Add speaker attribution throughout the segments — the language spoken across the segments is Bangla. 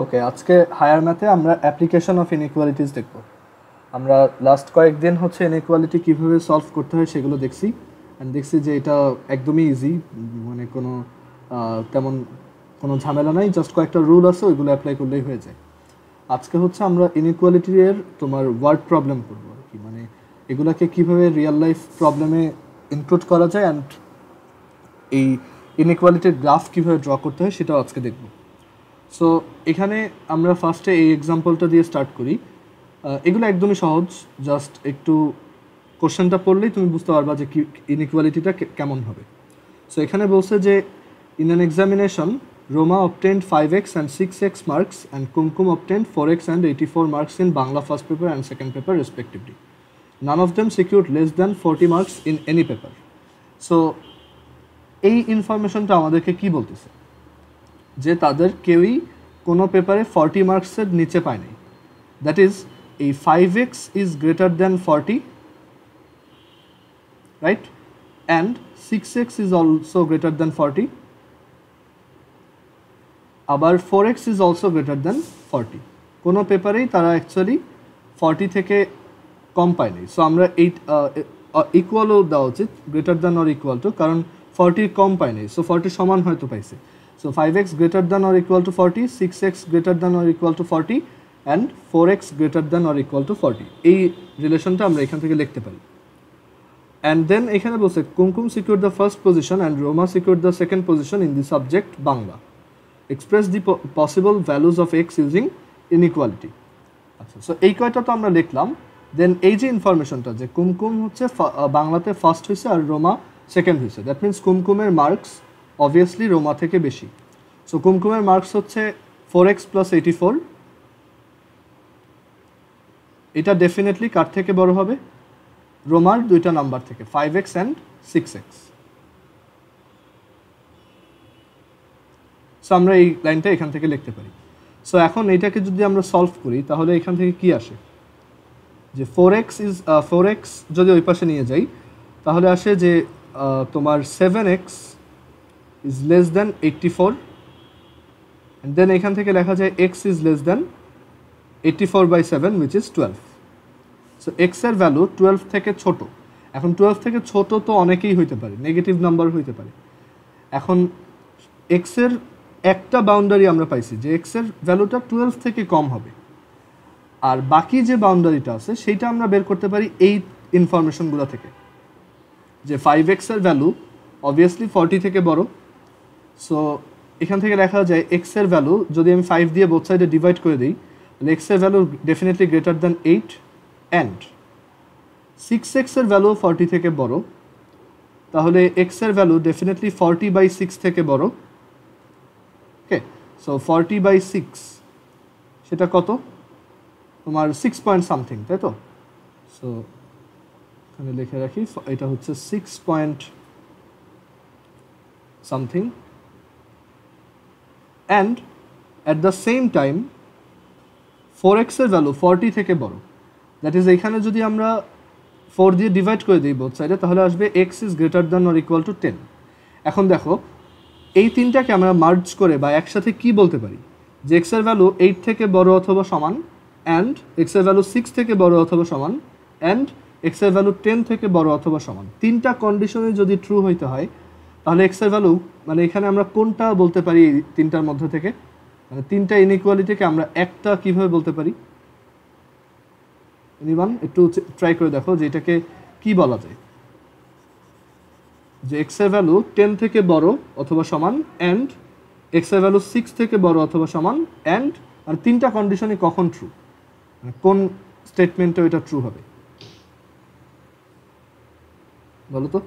Speaker 1: ওকে, আজকে হায়ার ম্যাথে আমরা অ্যাপ্লিকেশন অফ ইনইকুয়ালিটিস দেখব। আমরা লাস্ট কয়েকদিন হচ্ছে ইনইকুয়ালিটি কীভাবে সলভ করতে হয় সেগুলো দেখছি, অ্যান্ড দেখছি যে এটা একদমই ইজি, মানে তেমন কোনো ঝামেলা নাই, জাস্ট কয়েকটা রুল আছে, ওইগুলো অ্যাপ্লাই করলেই হয়ে যায়। আজকে হচ্ছে আমরা ইনইকুয়ালিটির তোমার ওয়ার্ড প্রবলেম করবো আর কি, মানে এগুলাকে কীভাবে রিয়েল লাইফ প্রবলেমে ইনক্লুড করা যায়, অ্যান্ড এই ইনইকুয়ালিটির গ্রাফ কীভাবে ড্র করতে হয় সেটাও আজকে দেখব। সো এখানে আমরা ফার্স্টে এই এক্সাম্পলটা দিয়ে স্টার্ট করি। এগুলো একদমই সহজ, জাস্ট একটু কোশ্চেনটা পড়লেই তুমি বুঝতে পারবা যে কি ইনইকুয়ালিটিটা কেমন হবে। সো এখানে বলছে যে in an examination Roma obtained 5x and 6x marks and Kumkum obtained 4x and 84 marks in Bangla first paper and second paper respectively. None of them secured less than 40 marks in any paper. So এই ইনফরমেশনটা আমাদেরকে কি বলতেছে, যে তাদের কেউই কোনো পেপারে 40 মার্কসের নিচে পায় নাই। দ্যাট ইজ এই 5x is greater than 40, right, and 6x is also greater than 40, আবার 4x is also greater than 40। কোনো পেপারেই তারা অ্যাকচুয়ালি 40 থেকে কম পায় নাই। সো আমরা এই ইকুয়ালও দেওয়া উচিত, greater than or equal to, কারণ 40 কম পায় নাই, সো 40 সমান হয়তো পাইছে। So 5x greater than or equal to 40, 6x greater than or equal to 40 and 4x greater than or equal to 40. এই রিলেশনটা আমরা এখান থেকে লিখতে পারি। And then এখানে বলছে Kumkum secured the first position and Roma secured the second position in the subject Bangla. Express the possible values of x using inequality. আচ্ছা, সো এই কয়টা তো আমরা লিখলাম। দেন এই যে ইনফরমেশনটা যে কুমকুম হচ্ছে বাংলাতে ফার্স্ট হয়েছে আর রোমা সেকেন্ড হয়েছে, দ্যাট মিনস কুমকুমের মার্কস অবভিয়াসলি রোমা থেকে বেশি। সো কুমকুমের মার্কস হচ্ছে 4x + 84, এটা ডেফিনেটলি কার থেকে বড় হবে? রোমার দুইটা নাম্বার থেকে, 5x and 6x। সো আমরা এই লাইনটা এখান থেকে লিখতে পারি। সো এখন এইটাকে যদি আমরা সলভ করি তাহলে এখান থেকে কি আসে, যে 4x যদি ওই পাশে নিয়ে যাই তাহলে আসে যে তোমার 7x is less than 84, and then এখান থেকে লেখা যায় x is less than 84/7 which is 12. so x এর ভ্যালু 12 থেকে ছোট। এখন 12 থেকে ছোট তো অনেকেই হইতে পারে, নেগেটিভ নাম্বার হইতে পারে। এখন x এর একটা বাউন্ডারি আমরা পাইছি যে x এর ভ্যালুটা 12 থেকে কম হবে, আর বাকি যে বাউন্ডারিটা আছে সেইটা আমরা বের করতে পারি এই ইনফরমেশনগুলো থেকে, যে 5x এর ভ্যালু অবভিয়াসলি 40 থেকে বড়। সো এখান থেকে দেখা যায় এক্স এর ভ্যালু যদি আমি 5 দিয়ে বোথ সাইডে ডিভাইড করে দিই তাহলে এক্স এর value definitely greater than 8, and 6x এর ভ্যালু 40 থেকে বড়, তাহলে এক্স এর ভ্যালু ডেফিনেটলি 40/6 থেকে বড়। ওকে, সো 40/6 সেটা কত? তোমার 6 পয়েন্ট সামথিং, তাই তো? সো এখানে লিখে রাখি, এটা হচ্ছে 6 point something, and at the same time 4x এর ভ্যালু 40 থেকে বড়। দ্যাট ইজ এখানে যদি আমরা 4 দিয়ে ডিভাইড করে দিই বোথ সাইডে তাহলে আসবে x is greater than or equal to 10। এখন দেখো এই তিনটাকে আমরা মার্জ করে বা একসাথে কি বলতে পারি, যে x এর ভ্যালু 8 থেকে বড় অথবা সমান, অ্যান্ড x এর ভ্যালু 6 থেকে বড় অথবা সমান, অ্যান্ড x এর ভ্যালু 10 থেকে বড় অথবা সমান। তিনটা কন্ডিশনে যদি ট্রু হইতে হয় তাহলে x এর ভ্যালু, মানে এখানে আমরা কোনটা বলতে পারি এই তিনটার মধ্যে থেকে, মানে তিনটা ইনইকুয়ালিটিকে আমরা একটা কিভাবে বলতে পারি? এনিওয়ান একটু ট্রাই করে দেখো যে এটাকে কি বলা যায়, যে x এর ভ্যালু 10 থেকে বড় অথবা সমান, অ্যান্ড x এর ভ্যালু 6 থেকে বড় অথবা সমান, অ্যান্ড আর তিনটা কন্ডিশনই কখন ট্রু, মানে কোন স্টেটমেন্টে এটা ট্রু হবে বলো তো?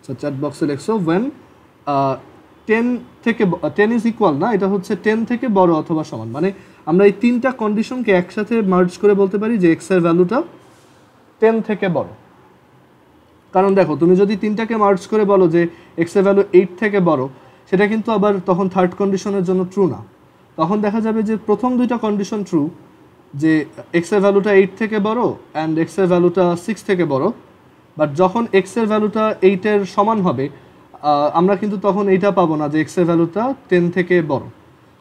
Speaker 1: সো চ্যাট বক্সে লিখছো when 10 ইজ ইকুয়াল না, এটা হচ্ছে 10 থেকে বড় অথবা সমান, মানে আমরা এই তিনটা কন্ডিশনকে একসাথে মার্জ করে বলতে পারি যে এক্স এর ভ্যালুটা 10 থেকে বড়। কারণ দেখো তুমি যদি তিনটাকে মার্জ করে বলো যে এক্স এর ভ্যালু 8 থেকে বড়, সেটা কিন্তু আবার তখন থার্ড কন্ডিশনের জন্য ট্রু না। তখন দেখা যাবে যে প্রথম দুইটা কন্ডিশন ট্রু, যে এক্স এর ভ্যালুটা 8 থেকে বড় অ্যান্ড এক্স এর ভ্যালুটা 6 থেকে বড়, বাট যখন এক্স এর ভ্যালুটা 8 এর সমান হবে আমরা কিন্তু তখন এইটা পাবো না যে এক্স এর ভ্যালুটা 10 থেকে বড়।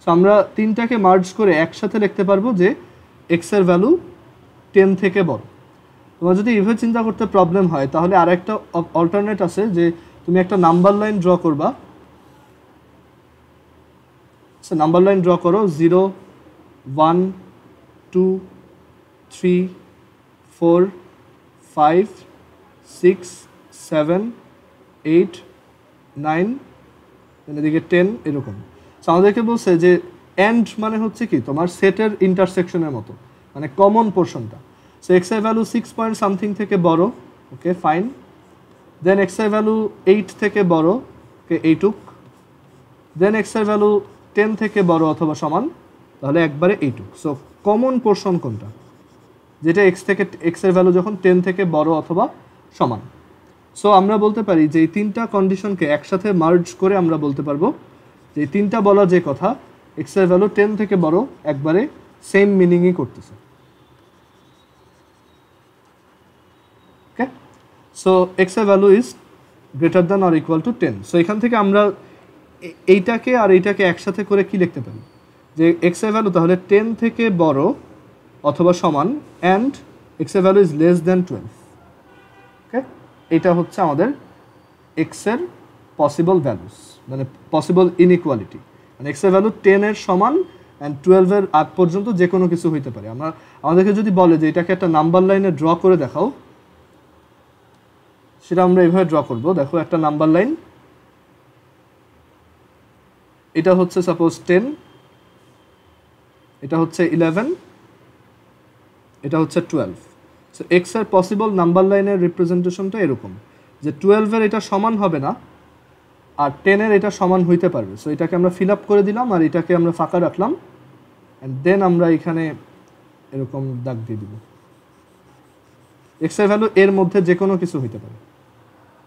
Speaker 1: সো আমরা তিনটাকে মার্জ করে একসাথে লিখতে পারবো যে এক্স এর ভ্যালু 10 থেকে বড়। তোমার যদি এইভাবে চিন্তা করতে প্রবলেম হয় তাহলে আর একটা অল্টারনেট আছে যে তুমি একটা নাম্বার লাইন ড্র করবা। নাম্বার লাইন ড্র করো 0 1 2 3 4 5 6 7 8 9 এদিকে 10 এরকম। সো আমাদেরকে বলছে যে এন্ড মানে হচ্ছে কি তোমার সেটের ইন্টারসেকশনের মতো, মানে কমন পোর্শনটা। সো এক্স এর ভ্যালু 6 পয়েন্ট সামথিং থেকে বড়, ওকে ফাইন। দেন এক্স এর ভ্যালু 8 থেকে বড়, ওকে এইটুক। দেন এক্স এর ভ্যালু 10 থেকে বড় অথবা সমান, তাহলে একবারে এইটুক। সো কমন পোর্শন কোনটা, যেটা এক্স এর ভ্যালু যখন 10 থেকে বড় অথবা সমান। সো আমরা বলতে পারি যে এই তিনটা কন্ডিশনকে একসাথে মার্জ করে আমরা বলতে পারবো যে এই তিনটা বলা যে কথা এক্স এর ভ্যালু 10 থেকে বড় একবারে সেম মিনিংই করতেছে। ওকে, সো এক্স এর value is greater than or equal to 10। So এখান থেকে আমরা এইটাকে আর এইটাকে একসাথে করে কি লিখতে পারি যে এক্স এর ভ্যালু তাহলে 10 থেকে বড় অথবা সমান অ্যান্ড এক্স এর ভ্যালু ইজ লেস দ্যান 12। ওকে, এটা হচ্ছে আমাদের এক্স এর পসিবল ভ্যালুস, মানে পসিবল ইনইকুয়ালিটি। মানে এক্স এর ভ্যালু 10 এর সমান অ্যান্ড 12 এর আগ পর্যন্ত যে কোনো কিছু হইতে পারে। আমাদেরকে যদি বলে যে এটাকে একটা নাম্বার লাইনে ড্র করে দেখাও, সেটা আমরা এইভাবে ড্র করব। দেখো একটা নাম্বার লাইন, এটা হচ্ছে সাপোজ 10, এটা হচ্ছে 11, এটা হচ্ছে 12। সো এক্স এর পসিবল নাম্বার লাইনের রিপ্রেজেন্টেশনটা এরকম যে 12 এর এটা সমান হবে না আর 10 এর এটা সমান হইতে পারবে। সো এটাকে আমরা ফিল আপ করে দিলাম আর এটাকে আমরা ফাঁকা রাখলাম অ্যান্ড দেন আমরা এখানে এরকম দাগ দিয়ে দিব। এক্স এর ভ্যালু এর মধ্যে যে কোনো কিছু হইতে পারে,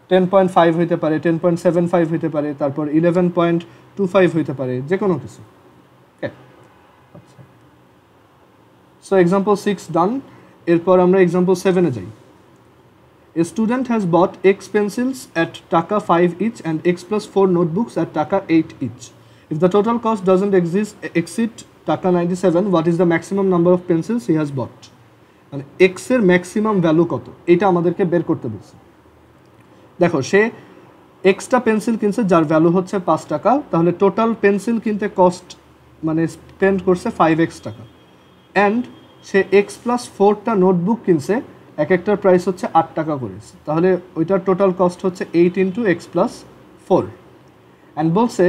Speaker 1: 10.5 হইতে পারে, 10.75 হইতে পারে, তারপর 11.25 হইতে পারে, যে কোনো কিছু। ওকে, আচ্ছা, সো এক্সাম্পল 6 ডান। এরপর আমরা এক্সাম্পল 7-এ যাই। A student has bought X pencils at taka 5 each and X plus 4 notebooks at taka 8 each. If the total cost doesn't exceed taka 97, what is the maximum number of pencils he has bought? মানে X এর ম্যাক্সিমাম ভ্যালু কত, এটা আমাদেরকে বের করতে বলছে। দেখো সে এক্সট্রা পেন্সিল কিনছে যার ভ্যালু হচ্ছে 5 টাকা, তাহলে টোটাল পেন্সিল কিনতে কস্ট মানে স্পেন্ড করছে 5x টাকা। অ্যান্ড সে এক্স প্লাস 4টা নোটবুক কিনছে, এক একটার প্রাইস হচ্ছে 8 টাকা করে, তাহলে ওইটার টোটাল কস্ট হচ্ছে 8 ইন্টু এক্স প্লাস 4। অ্যান্ড বলছে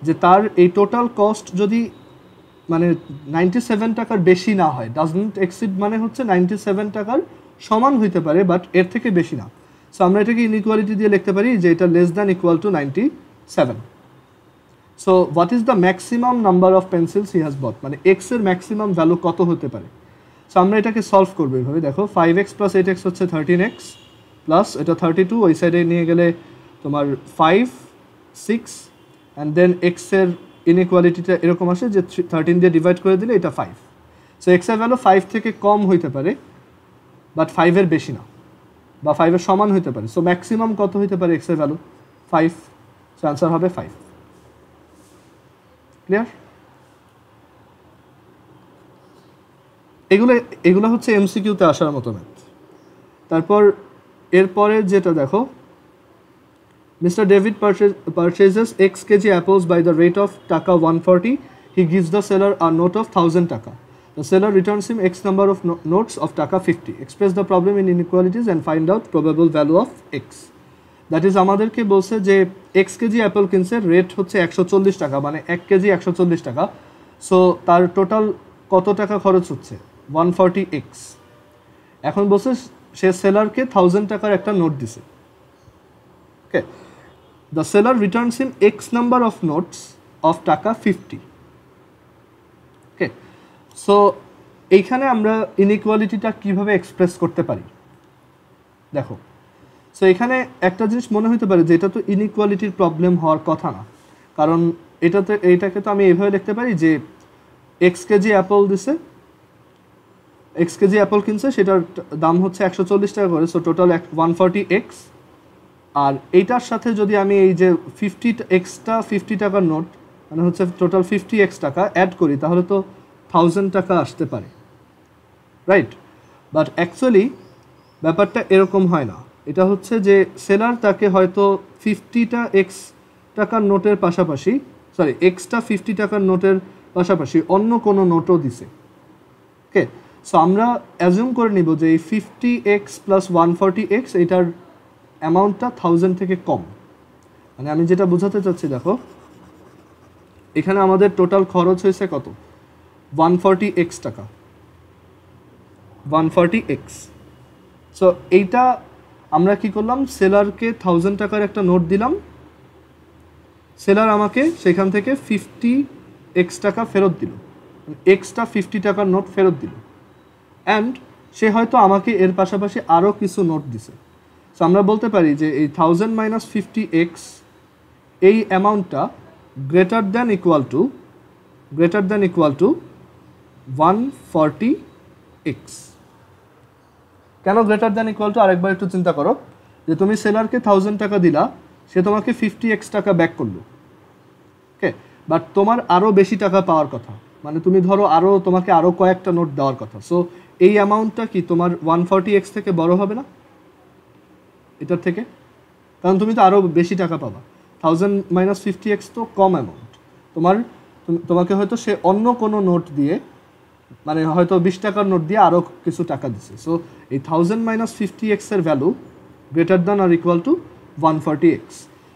Speaker 1: যে তার এই টোটাল কস্ট যদি মানে 97 টাকার বেশি না হয়, ডাজন্ট এক্সিড মানে হচ্ছে 97 টাকার সমান হইতে পারে বাট এর থেকে বেশি না। সো আমরা এটাকে ইনইকুয়ালিটি দিয়ে লিখতে পারি যে এটা less than equal to 97। So what is the maximum number of pencils he has bought, মানে এক্স এর ম্যাক্সিমাম ভ্যালু কত হতে পারে। সো আমরা এটাকে সলভ করবো এইভাবে। দেখো 5x প্লাস 8x হচ্ছে 13x প্লাস এটা 32, ওই সাইডে নিয়ে গেলে তোমার 5 6 অ্যান্ড দেন এক্স এর ইনইকুয়ালিটিটা এরকম আসে যে 13 দিয়ে ডিভাইড করে দিলে এটা 5। সো এক্স এর ভ্যালু 5 থেকে কম হইতে পারে বাট 5 এর বেশি না, বা 5 এর সমান হইতে পারে। সো ম্যাক্সিমাম কত হইতে পারে এক্স এর ভ্যালু 5। সো অ্যান্সার হবে 5। ক্লিয়ার? এগুলো হচ্ছে এমসিকিউতে আসার মতো ম্যাথ। তারপর এরপরে যেটা দেখো, mister David purchases x kg apples by the rate of taka 140. He gives the seller a note of 1000 taka. The seller returns him x number of notes of taka 50. Express the problem in inequalities and find out probable value of x. That is আমাদেরকে বলছে যে এক্স কেজি অ্যাপেল কিনছে, রেট হচ্ছে 140 টাকা, মানে 1 কেজি 140 টাকা। সো তার টোটাল কত টাকা খরচ হচ্ছে 140x। এখন বলছে সে সেলারকে 1000 টাকার একটা নোট দিছে। Okay, the seller returns him x number of notes of taka 50। Okay, so এইখানে আমরা ইনইকুয়ালিটিটা কিভাবে এক্সপ্রেস করতে পারি দেখো। সো এখানে একটা জিনিস মনে হতে পারে যে এটা তো ইনইকুয়ালিটির প্রবলেম হওয়ার কথা না, কারণ এইটাকে তো আমি এইভাবে লিখতে পারি যে এক্স কেজি অ্যাপল দিছে, এক্স কেজি অ্যাপল কিনছে, সেটার দাম হচ্ছে 140 টাকা করে। সো টোটাল 140x আর এইটার সাথে যদি আমি এই যে 50 টাকার নোট মানে হচ্ছে টোটাল 50x টাকা অ্যাড করি তাহলে তো 1000 টাকা আসতে পারে, রাইট? বাট অ্যাকচুয়ালি ব্যাপারটা এরকম হয় না। এটা হচ্ছে যে সেলার তাকে হয়তো 50টা এক্স টাকার নোটের পাশাপাশি এক্সট্রা 50 টাকার নোটের পাশাপাশি অন্য কোনো নোটও দিছে। ওকে, সো আমরা অ্যাজিউম করে নিব যে এই 50x প্লাস 140x এটার অ্যামাউন্টটা 1000 থেকে কম। মানে আমি যেটা বোঝাতে চাচ্ছি, দেখো এখানে আমাদের টোটাল খরচ হয়েছে কত? 140x টাকা, 140x। সো এইটা আমরা কি করলাম, সেলারকে 1000 টাকার একটা নোট দিলাম, সেলার আমাকে সেখান থেকে 50x টাকা ফেরত দিল, এক্সট্রা 50 টাকার নোট ফেরত দিল, অ্যান্ড সে হয়তো আমাকে এর পাশাপাশি আরও কিছু নোট দিছে। সো আমরা বলতে পারি যে এই 1000 মাইনাস 50x এই অ্যামাউন্টটা greater than equal to 140x। কেন গ্রেটার দ্যান ইকুয়াল টু? আরেকবার একটু চিন্তা করো যে তুমি সেলারকে 1000 টাকা দিলা, সে তোমাকে 50x টাকা ব্যাক করলো, ওকে, বাট তোমার আরও বেশি টাকা পাওয়ার কথা, মানে তুমি ধরো তোমাকে আরও কয়েকটা নোট দেওয়ার কথা। সো এই অ্যামাউন্টটা কি তোমার 140x থেকে বড় হবে না এটার থেকে? কারণ তুমি তো আরও বেশি টাকা পাবা। 1000 মাইনাস 50x তো কম অ্যামাউন্ট, তোমাকে হয়তো সে অন্য কোনো নোট দিয়ে, মানে হয়তো 20 টাকার নোট দিয়ে আরও কিছু টাকা দিচ্ছে। সো এই 1000 মাইনাস 50x এর value greater than or equal to 140x।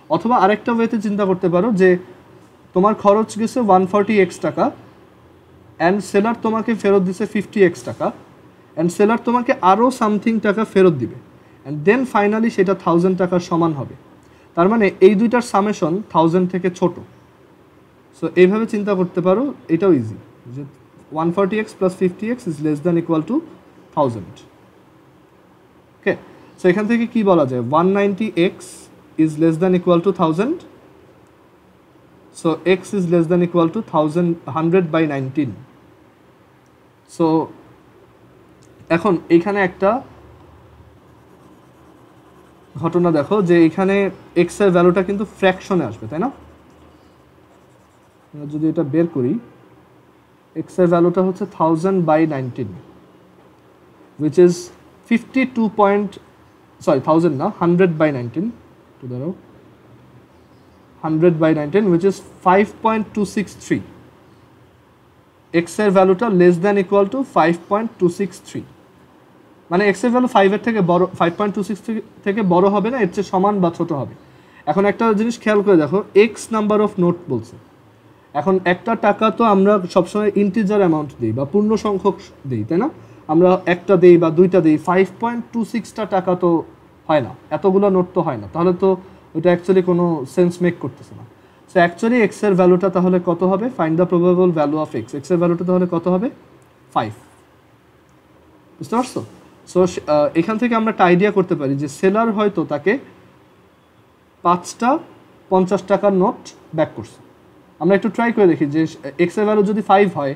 Speaker 1: অথবা আরেকটা ওয়েতে চিন্তা করতে পারো যে তোমার খরচ গেছে 140x টাকা, অ্যান্ড সেলার তোমাকে ফেরত দিছে 50x টাকা, অ্যান্ড সেলার তোমাকে আরও সামথিং টাকা ফেরত দিবে, অ্যান্ড দেন ফাইনালি সেটা 1000 টাকার সমান হবে। তার মানে এই দুইটার সামেশন 1000 থেকে ছোট। সো এইভাবে চিন্তা করতে পারো, এটাও ইজি যে 140x plus 50x is less than equal two 1000। Okay, so এখান থেকে কি বলা যায়, 190x is less than equal two 1000। So x is less than equal two 100/19। So এখন এইখানে একটা ঘটনা দেখো যে এখানে x এর ভ্যালুটা কিন্তু ফ্র্যাকশনে আসবে, তাই না? যদি এটা বের করি, x এর ভ্যালুটা হচ্ছে 1000/19, which is 1000 না, 100/19 to ধরো 100/19, which is 5.263। x এর ভ্যালুটা লেস দ্যান ইকুয়াল টু 5.263, মানে x এর ভ্যালু 5 এর থেকে বড়, 5.26 থেকে বড় হবে না, এর চেয়ে সমান বা ছোট হবে। এখন একটা জিনিস খেয়াল করে দেখো, x নাম্বার অফ নোট বলছে। এখন একটা টাকা তো আমরা সবসময় ইন্টিজার অ্যামাউন্ট দিই বা পূর্ণ সংখ্যক দিই, তাই না? আমরা একটা দিই বা দুইটা দিই, 5.26টা টাকা তো হয় না, এতগুলো নোট তো হয় না, তাহলে তো ওটা অ্যাকচুয়ালি কোনো সেন্স মেক করতেছে না। সো অ্যাকচুয়ালি x এর ভ্যালুটা তাহলে কত হবে? Find the probable value of x। x এর ভ্যালুটা তাহলে কত হবে? 5। বুঝতে পারছো? সো এখান থেকে আমরা একটা আইডিয়া করতে পারি যে সেলার হয়তো তাকে 5টা 50 টাকার নোট ব্যাক করছে। আমরা একটু ট্রাই করে দেখি যে x এর ভ্যালু যদি 5 হয়,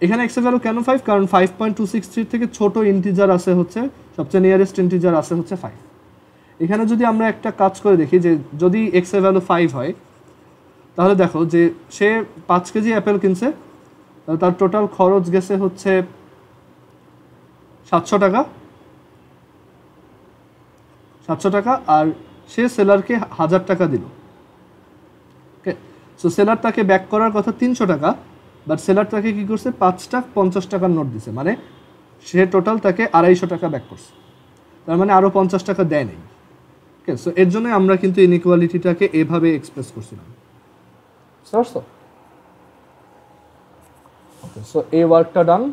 Speaker 1: এখানে x এর ভ্যালু কেন 5? কারণ 5.263 থেকে ছোট ইন্টিজার আছে হচ্ছে, সবচেয়ে নিয়ারেস্ট ইন্টিজার আছে হচ্ছে 5। এখানে যদি আমরা একটা কাজ করে দেখি যে যদি x এর ভ্যালু 5 হয়, তাহলে দেখো যে সে 5 কেজি অ্যাপেল কিনছে, তার টোটাল খরচ গেছে হচ্ছে 700 টাকা, 700 টাকা, আর সে সেলারকে 1000 টাকা দিল। ওকে, সো সেলার তাকে ব্যাক করার কথা 300 টাকা, বাট সেলার তাকে কী করছে, 5টা 50 টাকার নোট দিছে, মানে সে টোটাল তাকে 250 টাকা ব্যাক করছে, তার মানে আরও 50 টাকা দেয় নেই। ওকে, সো এর জন্য আমরা কিন্তু ইনইকুয়ালিটিটাকে এভাবে এক্সপ্রেস করছিলাম। ওকে, সো এই ওয়ার্কটা ডান।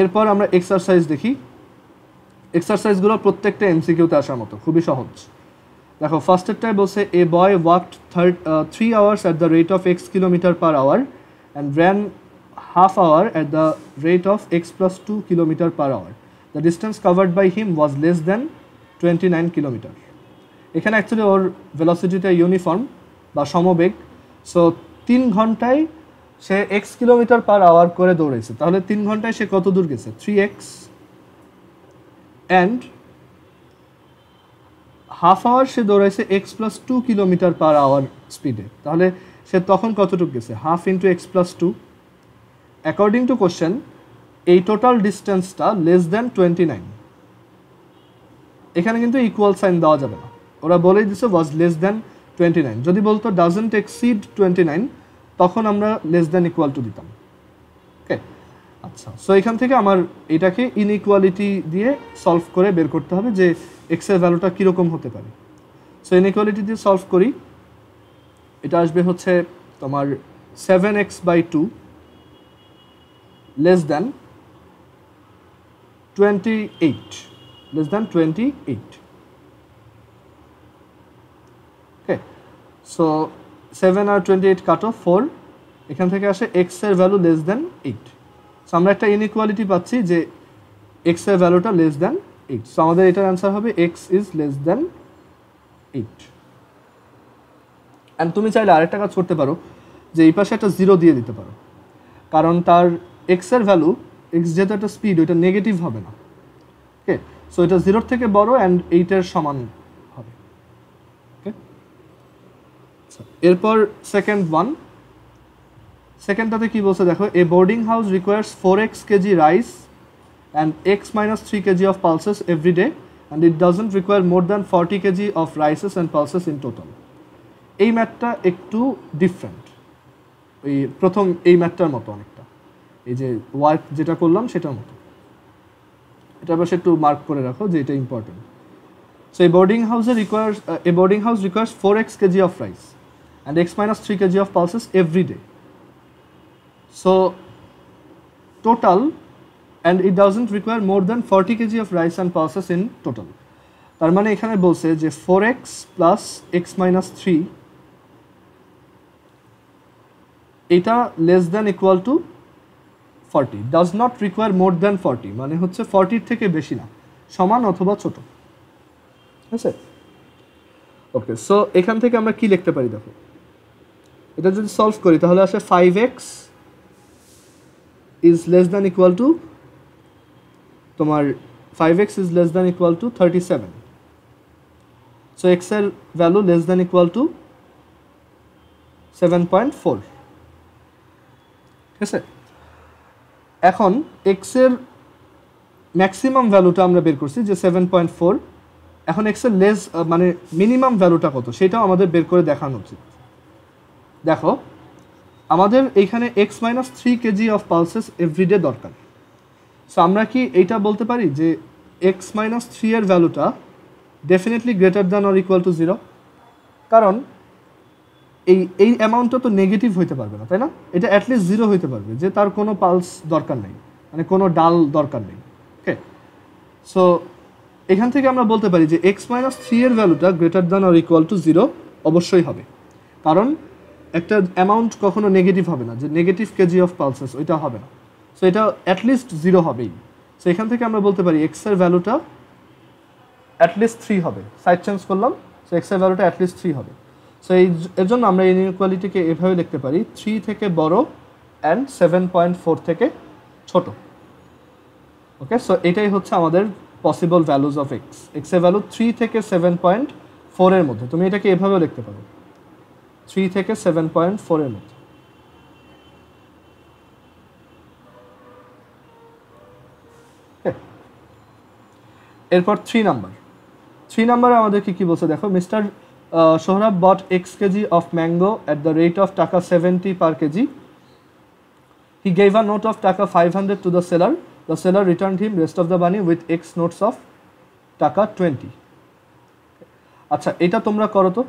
Speaker 1: এরপর আমরা এক্সারসাইজ দেখি। এক্সারসাইজগুলো প্রত্যেকটা এমসিকিউতে আসার মতো, খুবই সহজ। দেখো ফার্স্টেরটাই বলছে, এ বয় walked 3 hours at the rate of x km/h and ran half hour at the rate of x plus 2 km/h. The distance covered by him was less than 29 km. এখানে অ্যাকচুয়ালি ওর ভেলোসিটিটা ইউনিফর্ম বা সমবেগ। সো 3 ঘন্টায় সে x কিলোমিটার পার আওয়ার করে দৌড়াইছে, তাহলে 3 ঘন্টায় সে কত দূর গেছে? 3x অ্যান্ড হাফ আওয়ার সে দৌড়াইছে x plus 2 kilometre per hour স্পিডে, তাহলে সে তখন কতটুকু গেছে? Half into x plus 2। According to question এই টোটাল ডিস্টেন্সটা লেস দ্যান 29। এখানে কিন্তু ইকুয়াল সাইন দেওয়া যাবে না, ওরা বলেই দিছে ওয়াজ লেস দ্যান 29। যদি বলতো ডাজন্ট এক্সিড 29, তখন আমরা লেস দ্যান ইকুয়াল টু দিতাম। ওকে, আচ্ছা, সো এখান থেকে আমার এটাকে ইনইকুয়ালিটি দিয়ে সলভ করে বের করতে হবে যে এক্স এর ভ্যালুটা কীরকম হতে পারে। সো ইনইকুয়ালিটি দিয়ে সলভ করি, এটা আসবে হচ্ছে তোমার 7x/2 less than 28, less than 28। ওকে, সো 7 আর 28 কাটো 4, এখান থেকে আসে এক্স এর ভ্যালু লেস দ্যান 8। সো আমরা একটা ইনইকুয়ালিটি পাচ্ছি যে এক্স এর ভ্যালুটা লেস দ্যান 8। সো আমাদের এটার অ্যান্সার হবে x is less than 8। And তুমি চাইলে আরেকটা কাজ করতে পারো যে এই পাশে একটা 0 দিয়ে দিতে পারো, কারণ তার এক্স এর ভ্যালু, এক্স যেহেতু একটা স্পিড, ওইটা নেগেটিভ হবে না। ওকে, সো এটা 0 থেকে বড় অ্যান্ড 8-এর সমান হবে। ওকে, এরপর সেকেন্ডটাতে কি বলছে দেখো, a boarding house requires 4x kg rice and x minus 3 kg of pulses every day and it doesn't require more than 40 kg of rices and pulses in total. এই ম্যাথটা একটু ডিফারেন্ট, ওই প্রথম এই ম্যাথটার মতো অনেকটা, এই যে ওয়ার্ক যেটা করলাম সেটার মতো। এটা পাশে একটু মার্ক করে রাখো যে এটা important. So A boarding house requires 4x kg of rice and x minus 3 kg of pulses every day. So total, and it doesn't require more than 40 kg of rice and pulses in total. তার মানে এখানে বলছে যে 4x plus x minus 3 এটা less than equal to 40, does not require more than 40, মানে হচ্ছে 40 থেকে বেশি না, সমান অথবা ছোট। ঠিক আছে, ওকে, সো এখান থেকে আমরা কি লিখতে পারি দেখো, এটা যদি সলভ করি তাহলে আসে 5x is less than equal to তোমার 5x is less than equal to 37. So x এর value less than equal to 7.4। ঠিক আছে, এখন x এর ম্যাক্সিমাম ভ্যালুটা আমরা বের করছি যে 7.4। এখন x এর মানে মিনিমাম ভ্যালুটা কত সেটাও আমাদের বের করে দেখানো উচিত। দেখো আমাদের এইখানে x minus 3 kg of pulses everyday দরকার। সো আমরা কি এইটা বলতে পারি যে x minus 3 এর ভ্যালুটা definitely greater than or equal to 0, কারণ এই অ্যামাউন্টটা তো নেগেটিভ হইতে পারবে না, তাই না? এটা অ্যাটলিস্ট 0 হইতে পারবে যে তার কোনো পালস দরকার নেই, মানে কোনো ডাল দরকার নেই। ওকে, সো এখান থেকে আমরা বলতে পারি যে x minus 3 এর ভ্যালুটা greater than or equal to 0 অবশ্যই হবে, কারণ একটা অ্যামাউন্ট কখনো নেগেটিভ হবে না, যে নেগেটিভ কেজি অফ পালসেস ওইটা হবে না। সো এটা অ্যাটলিস্ট 0 হবেই। সো এখান থেকে আমরা বলতে পারি এক্স এর ভ্যালুটা অ্যাটলিস্ট 3 হবে। সাইড চেঞ্জ করলাম, সো এক্স এর ভ্যালুটা অ্যাটলিস্ট 3 হবে। সো এর জন্য আমরা ইনইকুয়ালিটিকে এভাবে লিখতে পারি 3 থেকে বড় অ্যান্ড 7.4 থেকে ছোট। ওকে, সো এটাই হচ্ছে আমাদের possible values of x. X এর ভ্যালু 3 থেকে 7.4 এর মধ্যে, তুমি এটাকে এভাবেও লিখতে পারো 3 থেকে 7.4 এর মধ্যে। এরপর 3 নাম্বারে আমাদেরকে কি বলছে দেখো, mister Sohrab bought x kg of mango at the rate of টাকা 70 per kg. He gave a note of টাকা 500 to the seller. The seller returned him rest of the money with x notes of টাকা 20. আচ্ছা, এটা তোমরা করো তো,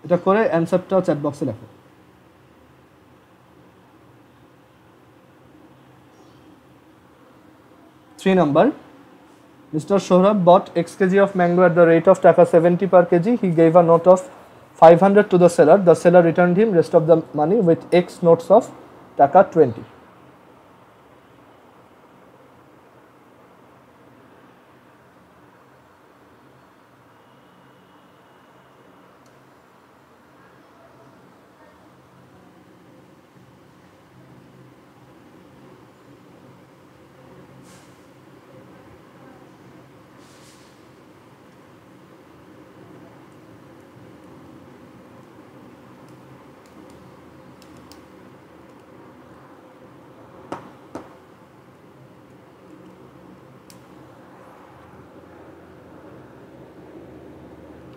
Speaker 1: এটা করে অ্যানসারটা চ্যাট বক্সে লেখো। Three number, Mr. Sohrab bought x kg of mango at the rate of টাকা 70 per kg. He gave a note of 500 to the seller. The seller returned him rest of the money with x notes of টাকা 20.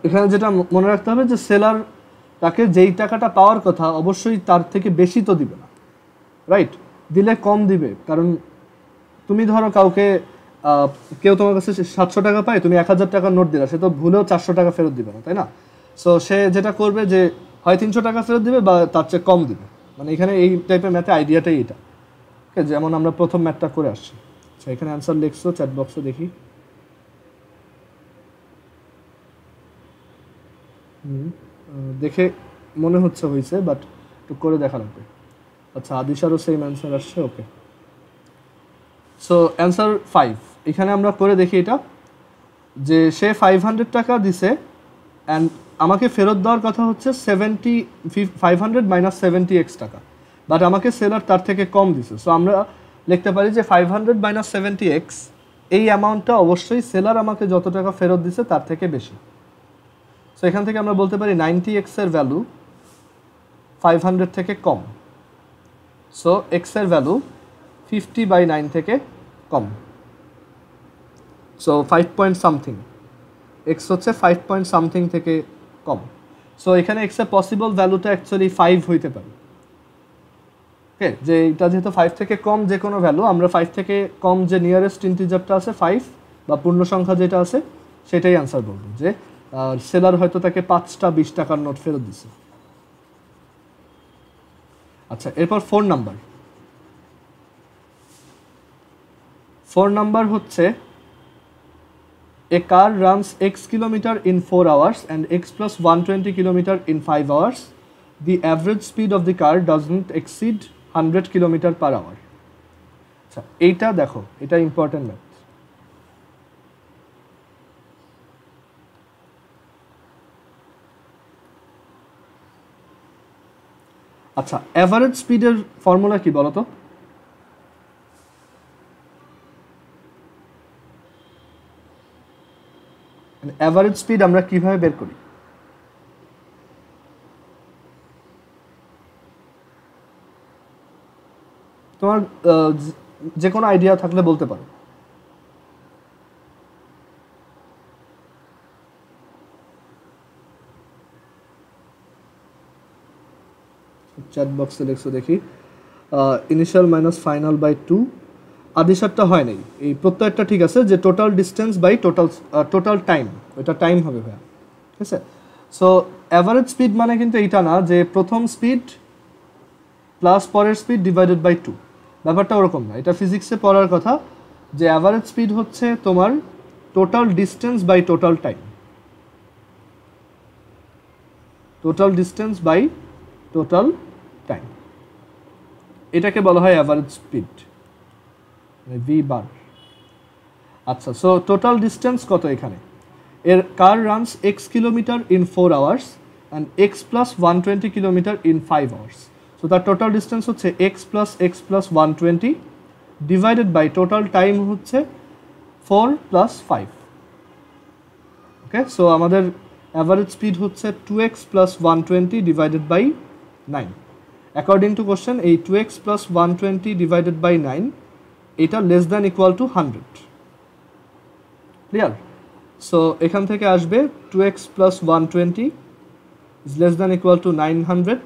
Speaker 1: এখানে যেটা মনে রাখতে হবে যে সেলার তাকে যেই টাকাটা পাওয়ার কথা অবশ্যই তার থেকে বেশি তো দিবে না, রাইট? দিলে কম দিবে, কারণ তুমি ধরো কাউকে কেউ তোমার কাছে 700 টাকা পায়, তুমি 1000 টাকার নোট দিলা, সে তো ভুলেও 400 টাকা ফেরত দিবে না, তাই না? সো সে যেটা করবে যে হয় 300 টাকা ফেরত দিবে বা তার চেয়ে কম দিবে। মানে এখানে এই টাইপের ম্যাথে আইডিয়াটাই এটা। ওকে, যেমন আমরা প্রথম ম্যাথটা করে আসছি। আচ্ছা, এখানে অ্যান্সার লিখছো, চ্যাট বক্সে দেখি। দেখে মনে হয়েছে, বাট একটু করে দেখা লাগবে। আচ্ছা, আদিশারও সেম অ্যান্সার আসছে। ওকে, সো অ্যান্সার 5। এখানে আমরা করে দেখি এটা, যে সে 500 টাকা দিছে অ্যান্ড আমাকে ফেরত দেওয়ার কথা হচ্ছে 500 মাইনাস 70x টাকা, বাট আমাকে সেলার তার থেকে কম দিছে। সো আমরা লিখতে পারি যে 500 মাইনাস 70x, এই অ্যামাউন্টটা অবশ্যই সেলার আমাকে যত টাকা ফেরত দিছে তার থেকে বেশি। সো এখান থেকে আমরা বলতে পারি 90x এর ভ্যালু 500 থেকে কম। সো x এর ভ্যালু 50/9 থেকে কম। সো 5 পয়েন্ট সামথিং, x হচ্ছে 5 পয়েন্ট সামথিং থেকে কম। সো এখানে x এর পসিবল ভ্যালুটা অ্যাকচুয়ালি 5 হইতে পারে। ওকে, যে এটা যেহেতু 5 থেকে কম যে কোনো ভ্যালু, আমরা 5 থেকে কম যে নিয়ারেস্ট ইন্টিজারটা আছে 5 বা পূর্ণ সংখ্যা যেটা আছে সেটাই আনসার বলবো, যে সেলার হয়তো তাকে 5টা 20 টাকার নোট ফেরত দিছে। আচ্ছা, এরপর 4 নাম্বার হচ্ছে a car runs x kilometer in 4 hours and x plus 120 kilometer in 5 hours. The average speed of the car doesn't exceed 100 kilometer per hour. আচ্ছা, এইটা দেখো, এটা ইম্পর্টেন্ট ম্যাথ। আচ্ছা, অ্যাভারেজ স্পিডের ফর্মুলা কি বলো তো? অ্যাভারেজ স্পিড আমরা কিভাবে বের করি? তোমার যে কোনো আইডিয়া থাকলে বলতে পারো। চ্যাট বক্সে লিখছো দেখি। Initial minus final by 2। আদিশারটা হয় নাই, এই প্রত্যেকটা ঠিক আছে, যে total distance by total time, ওইটা টাইম হবে ভাইয়া, ঠিক আছে? সো অ্যাভারেজ স্পিড মানে কিন্তু এইটা না যে প্রথম স্পিড প্লাস পরের স্পিড ডিভাইডেড বাই 2, ব্যাপারটা ওরকম না। এটা ফিজিক্সে পড়ার কথা, যে অ্যাভারেজ স্পিড হচ্ছে তোমার total distance by total time, total distance by total time, এটাকে বলা হয় অ্যাভারেজ স্পিড, ভি বার। আচ্ছা, সো টোটাল ডিস্টেন্স কত এখানে? A car runs x kilometre in 4 hours and x plus 120 kilometre in 5 hours. So তার টোটাল ডিস্টেন্স হচ্ছে x plus 120 divided by total time হচ্ছে 4 প্লাস 5। ওকে, সো আমাদের অ্যাভারেজ স্পিড হচ্ছে 2x plus 120 divided by 9। According to question, এই 2x প্লাস 120 ডিভাইডেড বাই 9 এটা less than equal to 100। Clear? So এখান থেকে আসবে 2x plus 120 is less than equal to 900.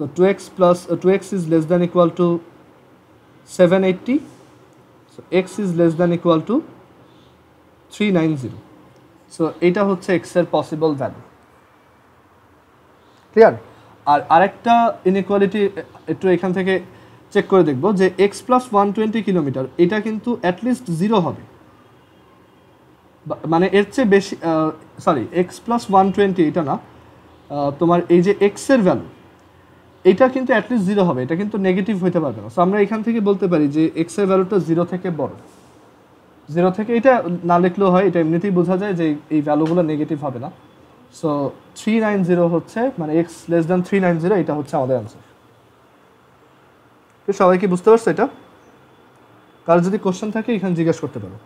Speaker 1: So 2x is less than equal to 780. So x is less than equal to 390. So এটা হচ্ছে x এর পসিবল ভ্যালু। ক্লিয়ার? আর আরেকটা ইনইকুয়ালিটি একটু এখান থেকে চেক করে দেখব, যে x প্লাস 120 কিলোমিটার এটা কিন্তু অ্যাটলিস্ট 0 হবে, মানে এর চেয়ে বেশি, সরি x প্লাস 120 এটা না, তোমার এই যে x এর ভ্যালু এটা কিন্তু অ্যাটলিস্ট 0 হবে, এটা কিন্তু নেগেটিভ হইতে পারবে না। সো আমরা এখান থেকে বলতে পারি যে x এর ভ্যালুটা 0 থেকে বড়, 0 থেকে, এটা না লিখলেও হয়, এটা এমনিতেই বোঝা যায় যে এই ভ্যালুগুলো নেগেটিভ হবে না। সো 390 হচ্ছে, মানে x লেস দ্যান 390, এটা হচ্ছে আমাদের অ্যান্সার। তো সবাই কি বুঝতে পারছো এটা? কার যদি কোশ্চেন থাকে এখানে জিজ্ঞাসা করতে পারো।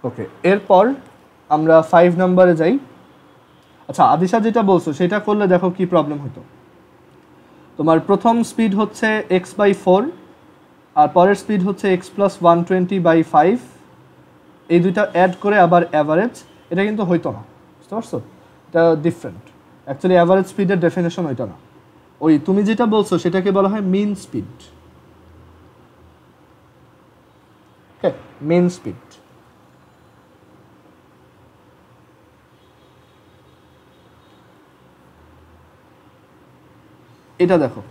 Speaker 1: ওকে, এরপর আমরা 5 নম্বরে যাই। আচ্ছা, আদিশা যেটা বলছো সেটা করলে দেখো কি প্রবলেম হতো। তো তোমার প্রথম স্পিড হচ্ছে x/4 আর পরের স্পিড হচ্ছে x+120/5, এই দুইটা অ্যাড করে আবার অ্যাভারেজ, এটা কিন্তু হইতো না, বুঝতে পারছো? এটা ডিফারেন্ট, অ্যাকচুয়ালি অ্যাভারেজ স্পিডের ডেফিনেশন ওইটা না, ওই তুমি যেটা বলছো সেটাকে বলা হয় মিন স্পিড। ওকে, মিন স্পিড। এটা দেখো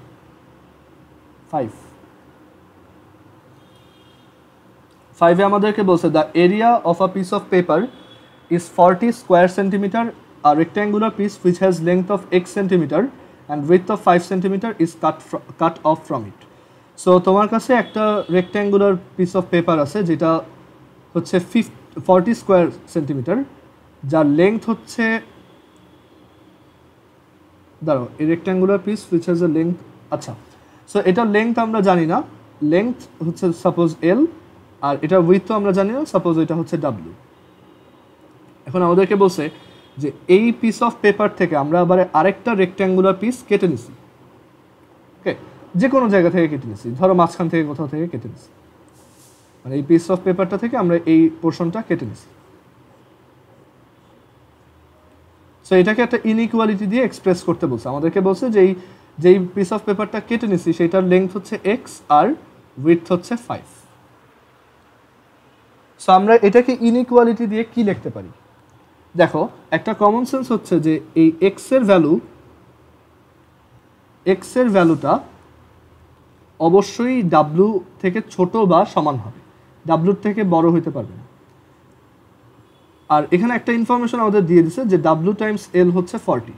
Speaker 1: 5 আমাদেরকে বলছে the area of a piece of paper is 40 square centimeter, a rectangular piece which has length of x centimeter and width of 5 centimeter is cut off from it. So তোমার কাছে একটা রেক্ট্যাঙ্গুলার পিস অফ পেপার আছে যেটা হচ্ছে 40 স্কোয়ার সেন্টিমিটার, যার লেংথ হচ্ছে, দাঁড়াও, এই rectangular piece which has a length, আচ্ছা, সো এটার লেংথ আমরা জানি না, লেংথ হচ্ছে সাপোজ এল, আর এটার উইথও আমরা জানি না, সাপোজ এটা হচ্ছে ডাব্লিউ। এখন আমাদেরকে বলছে যে এই পিস অফ পেপার থেকে আমরা আবার আরেকটা রেক্ট্যাঙ্গুলার পিস কেটে নিছি, ওকে, যে কোনো জায়গা থেকে কেটে নিছি, ধরো মাঝখান থেকে কোথাও থেকে কেটে নিছি, মানে এই পিস অফ পেপারটা থেকে আমরা এই পোর্শনটা কেটে নিছি। সো এটাকে একটা ইনইকুয়ালিটি দিয়ে এক্সপ্রেস করতে বলছে, আমাদেরকে বলছে যে যেই পিস অফ পেপারটা কেটে নিছি সেটার লেংথ হচ্ছে এক্স আর উইথ হচ্ছে 5। সো আমরা এটাকে ইনইকুয়ালিটি দিয়ে কি লিখতে পারি? দেখো, একটা কমন সেন্স হচ্ছে যে এই এক্স এর ভ্যালুটা অবশ্যই ডাব্লু থেকে ছোট বা সমান হবে, ডাব্লুর থেকে বড় হইতে পারবে না। আর এখানে একটা ইনফরমেশন আমাদের দিয়ে দিছে যে ডাব্লু টাইমস এল হচ্ছে 40,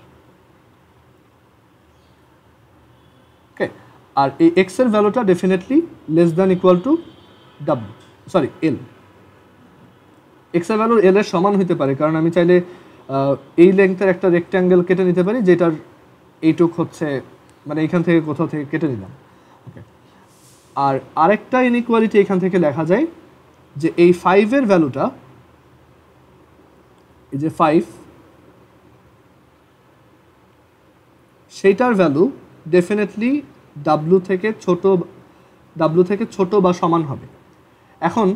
Speaker 1: ওকে, আর এই এক্স এর ভ্যালুটা definitely less than equal to W, sorry L. X এর ভ্যালু এল এর সমান হইতে পারে, কারণ আমি চাইলে এই লেংথের একটা রেক্ট্যাঙ্গেল কেটে নিতে পারি যেটার এইটুক হচ্ছে, মানে এইখান থেকে কোথাও থেকে কেটে নিলাম, ওকে। আর আরেকটা ইনইকুয়ালিটি এখান থেকে লেখা যায় যে এই 5 এর ভ্যালুটা, এই যে 5, সেইটার ভ্যালু ডেফিনেটলি ডাব্লু থেকে ছোট বা সমান হবে। এখন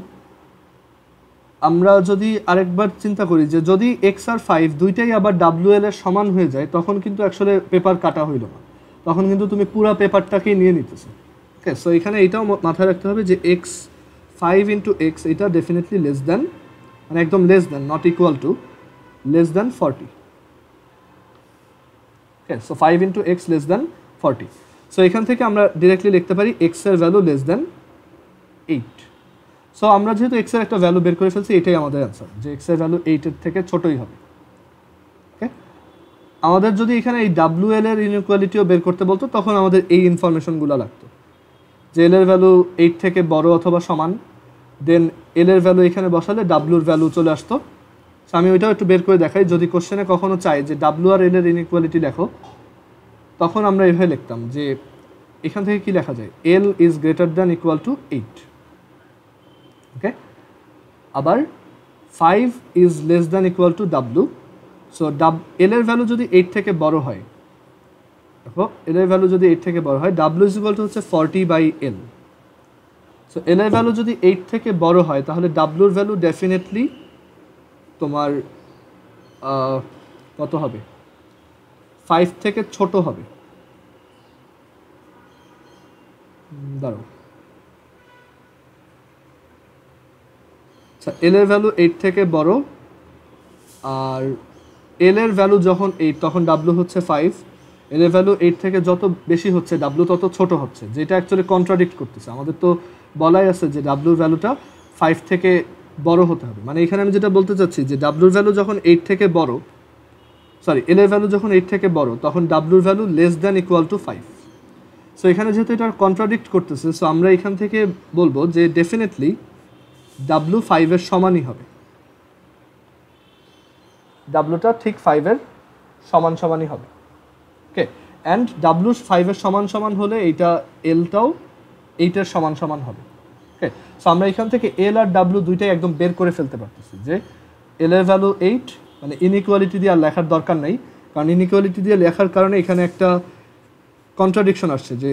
Speaker 1: আমরা যদি আরেকবার চিন্তা করি যে যদি এক্স আর 5 দুইটাই আবার ডাব্লু এল এর সমান হয়ে যায়, তখন কিন্তু আসলে পেপার কাটা হইল না, তখন কিন্তু তুমি পুরো পেপারটাকেই নিয়ে নিতেছো, ওকে। সো এখানে এইটাও মাথায় রাখতে হবে যে এক্স 5 ইন্টু এক্স এটা ডেফিনেটলি লেস দ্যান, মানে একদম less than, not equal to, less than 40, okay. So 5 into x less than 40। So এখান থেকে আমরা ডিরেক্টলি লিখতে পারি এক্স এর ভ্যালু লেস দ্যান 8। সো আমরা যেহেতু এক্স এর একটা ভ্যালু বের করে ফেলছি, এটাই আমাদের অ্যান্সার, যে এক্স এর ভ্যালু 8 এর থেকে ছোটই হবে, ওকে। আমাদের যদি এখানে এই ডাব্লু এল এর ইনইকুয়ালিটিও বের করতে বলতো, তখন আমাদের এই ইনফরমেশনগুলো লাগতো, যে এল এর ভ্যালু 8 থেকে বড় অথবা সমান, দেন এল এর ভ্যালু এখানে বসালে ডাব্লুর ভ্যালু চলে আসতো। সো আমি ওইটাও একটু বের করে দেখাই, যদি কোশ্চেনে কখনো চাই যে ডাব্লু আর এল এর ইনইকুয়ালিটি লেখো, তখন আমরা এভাবে লিখতাম যে এখান থেকে কি লেখা যায়, L is greater than equal to 8, okay. আবার 5 is less than equal to W. So L এর ভ্যালু যদি 8 থেকে বড় হয়, দেখো এল এর ভ্যালু যদি 8 থেকে বড় হয়, ডাব্লু ইজ ইকুয়াল টু হচ্ছে 40/L। সো এল এর ভ্যালু যদি 8 থেকে বড় হয়, তাহলে ডাব্লুর ভ্যালু ডেফিনেটলি তোমার কত হবে, 5 থেকে ছোট হবে। দাঁড়াও, আচ্ছা, এল এর ভ্যালু 8 থেকে বড়, আর এল এর ভ্যালু যখন 8 তখন ডাব্লু হচ্ছে 5, এল এর ভ্যালু 8 থেকে যত বেশি হচ্ছে ডাব্লু তত ছোট হচ্ছে, যেটা অ্যাকচুয়ালি কন্ট্রাডিক্ট করতেছে। আমাদের তো বলাই আছে যে ডাব্লুর ভ্যালুটা 5 থেকে বড় হতে হবে, মানে এখানে আমি যেটা বলতে চাচ্ছি যে ডাব্লুর ভ্যালু যখন 8 থেকে বড়, সরি এল এর ভ্যালু যখন 8 থেকে বড়, তখন ডাব্লুর value less than equal to 5। So এখানে যেহেতু এটা কন্ট্রাডিক্ট করতেছে, সো আমরা এখান থেকে বলবো যে ডেফিনেটলি ডাব্লু 5 এর সমানই হবে, ডাব্লুটা ঠিক 5 এর সমানই হবে, ওকে। অ্যান্ড ডাব্লু 5 এর সমান হলে এইটা এলটাও 8 এর সমান হবে, ওকে। সো আমরা এখান থেকে এল আর ডাব্লু দুইটাই একদম বের করে ফেলতে পারতেছি যে এল এর ভ্যালু 8, মানে ইনইকুয়ালিটি দিয়ে আর লেখার দরকার নেই, কারণ ইনইকুয়ালিটি দিয়ে লেখার কারণে এখানে একটা কন্ট্রাডিকশন আসছে যে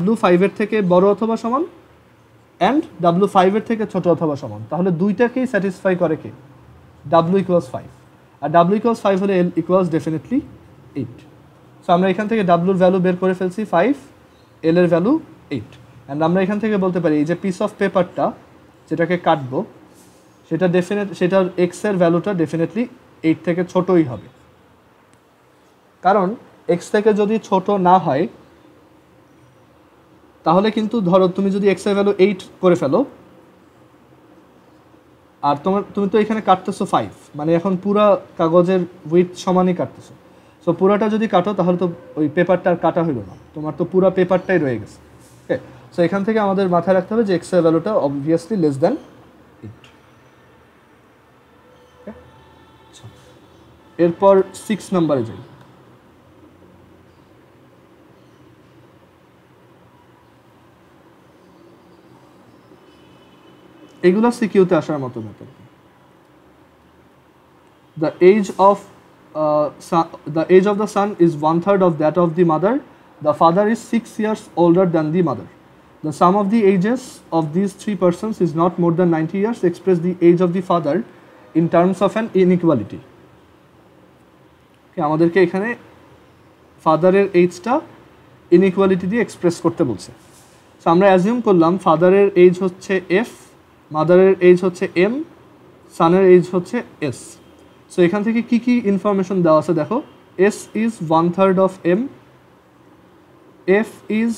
Speaker 1: W5 এর থেকে বড় অথবা সমান অ্যান্ড W5 এর থেকে ছোট অথবা সমান, তাহলে দুইটাকেই স্যাটিসফাই করে কে? W = 5, আর W = 5 হলে L = ডেফিনেটলি 8। সো আমরা এখান থেকে W এর ভ্যালু বের করে ফেলছি 5, L এর ভ্যালু 8, অ্যান্ড আমরা এখান থেকে বলতে পারি এই যে পিস অফ পেপারটা যেটাকে কাটবো সেটার x এর ভ্যালুটা ডেফিনেটলি 8 থেকে ছোটই হবে, কারণ x থেকে যদি ছোট না হয় তাহলে কিন্তু ধরো তুমি যদি x এর ভ্যালু 8 করে ফেলো আর তুমি তো এখানে কাটতেছো 5, মানে এখন পুরা কাগজের উইথ সমানই কাটতেছো। সো পুরাটা যদি কাটো তাহলে তো ওই পেপারটা আর কাটা হইল না, তোমার তো পুরা পেপারটাই রয়ে গেছে। ওকে, সো এখান থেকে আমাদের মাথায় রাখতে হবে যে x এর ভ্যালুটা অবভিয়াসলি লেস দ্যান 8। ওকে, এরপর 6 নম্বরে যাই। এগুলো সিকিউতে আসার মতো method. The age of the son is 1/3 of that of the mother. The father is 6 years older than the mother. The sum of the ages of these three persons is not more than 90 years. Express the age of the father in terms of an inequality. আমাদেরকে এখানে ফাদারের এজটা ইনইকুয়ালিটি দিয়ে এক্সপ্রেস করতে বলছে। সো আমরা অ্যাজিউম করলাম ফাদারের এজ হচ্ছে এফ, মাদারের এজ হচ্ছে এম, সানের এজ হচ্ছে এস। সো এখান থেকে কি কি ইনফরমেশন দেওয়া আছে দেখো, S is 1/3 of M, F is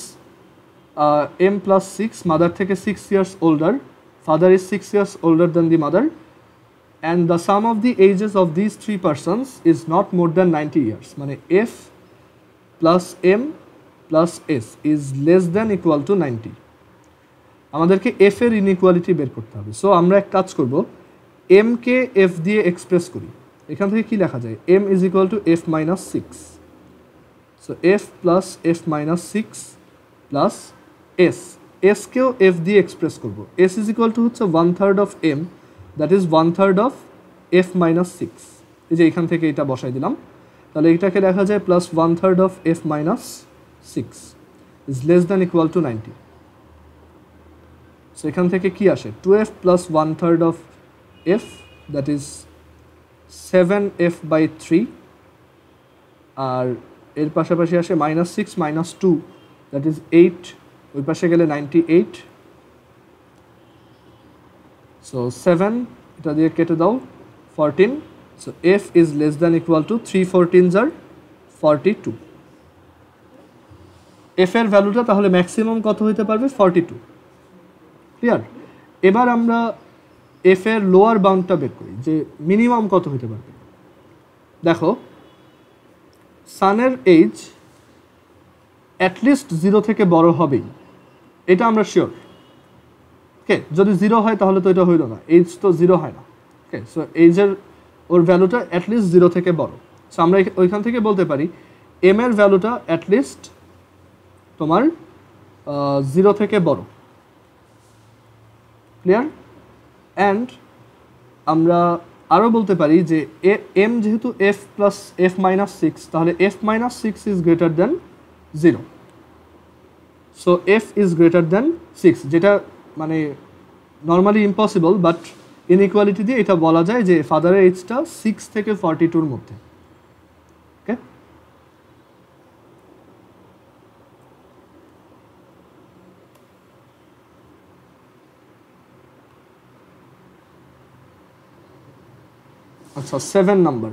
Speaker 1: M plus 6, mother থেকে 6 years older, father is 6 years older than the mother, and the sum of the ages of these three persons is not more than 90 years. মানে f plus m plus s is less than equal to 90। আমাদেরকে f এর ইনইকুয়ালিটি বের করতে হবে। সো আমরা এক কাজ করব, m কে f দিয়ে এক্সপ্রেস করি। এখান থেকে কি লেখা যায়, m is equal to f minus 6, so f plus f minus 6 plus s, s কেও f দিয়ে এক্সপ্রেস করব। s is equal to হচ্ছে 1/3 of m, that is 1/3 of f minus 6। এই যে এখান থেকে এটা বসাই দিলাম, তাহলে এটাকে দেখা যায় plus 1/3 of f minus 6 is less than equal to 90। So এখান থেকে কি আসে, 2f plus 1/3 of f, that is 7f by 3, আর এর পাশাপাশি আসে -6 minus 2, that is 8, ওই পাশে গেলে 98। সো 7 এটা দিয়ে কেটে দাও 14, so f is less than equal to 3 14s are 42। f এর ভ্যালুটা তাহলে ম্যাক্সিমাম কত হতে পারবে, 42। ক্লিয়ার? এবার আমরা f এর লোয়ার বাউন্ডটা বের করি যে মিনিমাম কত হতে পারবে। দেখো সানের এজ অ্যাটলিস্ট 0 থেকে বড় হবেই, এটা আমরা শিওর। ওকে, যদি 0 হয় তাহলে তো এটা হইল না, এজ তো 0 হয় না। ওকে, সো এজের ওর ভ্যালুটা অ্যাটলিস্ট 0 থেকে বড়। সো আমরা ওইখান থেকে বলতে পারি এম এর ভ্যালুটা অ্যাটলিস্ট তোমার 0 থেকে বড়। ক্লিয়ার? অ্যান্ড আমরা আরও বলতে পারি যে এম যেহেতু এফ প্লাস এফ মাইনাস 6, তাহলে F minus 6 is greater than 0। So F is greater than 6, যেটা মানে নর্মালি ইম্পসিবল, বাট ইনইকুয়ালিটি দিয়ে এটা বলা যায় যে ফাদারের এজটা 6 থেকে 42-র মধ্যে। ওকে, আচ্ছা 7 নাম্বার।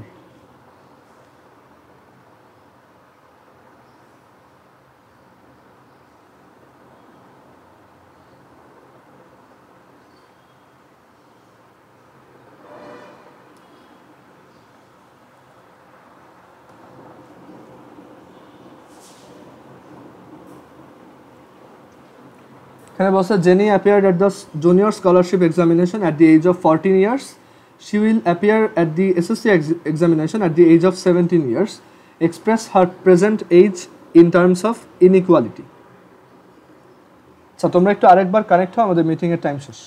Speaker 1: এখানে বলছে Jenny appeared at the junior scholarship examination at the age of 14 years. She will appear at the SSC examination at the age of 17 years. Express her present age in terms of inequality. আচ্ছা তোমরা একটু আরেকবার কানেক্ট হও, আমাদের মিটিংয়ের টাইম শেষ।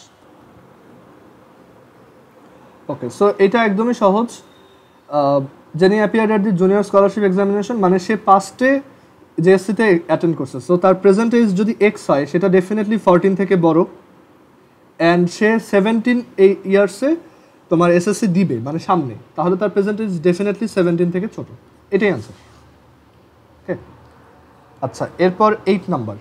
Speaker 1: ওকে, সো এটা একদমই সহজ। Jenny appeared at the junior scholarship examination মানে সে পাস্টে জেএসসিতে অ্যাটেন্ড করছে, সো তার প্রেজেন্ট এজ যদি এক্স হয় সেটা ডেফিনেটলি 14 থেকে বড়, অ্যান্ড সে 17 ইয়ার্সে তোমার এসএসসি দিবে মানে সামনে, তাহলে তার প্রেজেন্ট এজ ডেফিনেটলি 17 থেকে ছোট। এটাই অ্যান্সার। ওকে, আচ্ছা এরপর 8 নাম্বার।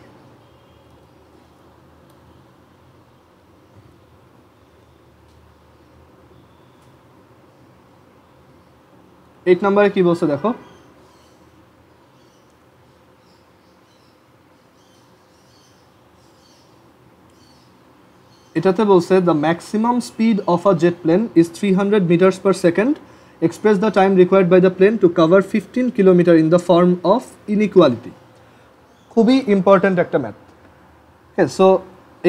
Speaker 1: এইট নাম্বারে কি বলছে দেখো, এটাতে বলছে the maximum speed of a jet plane is 300 metres per second, express the time required by the plane to cover 15 kilometre in the form of inequality. খুবই ইম্পর্ট্যান্ট একটা ম্যাথ। হ্যাঁ, সো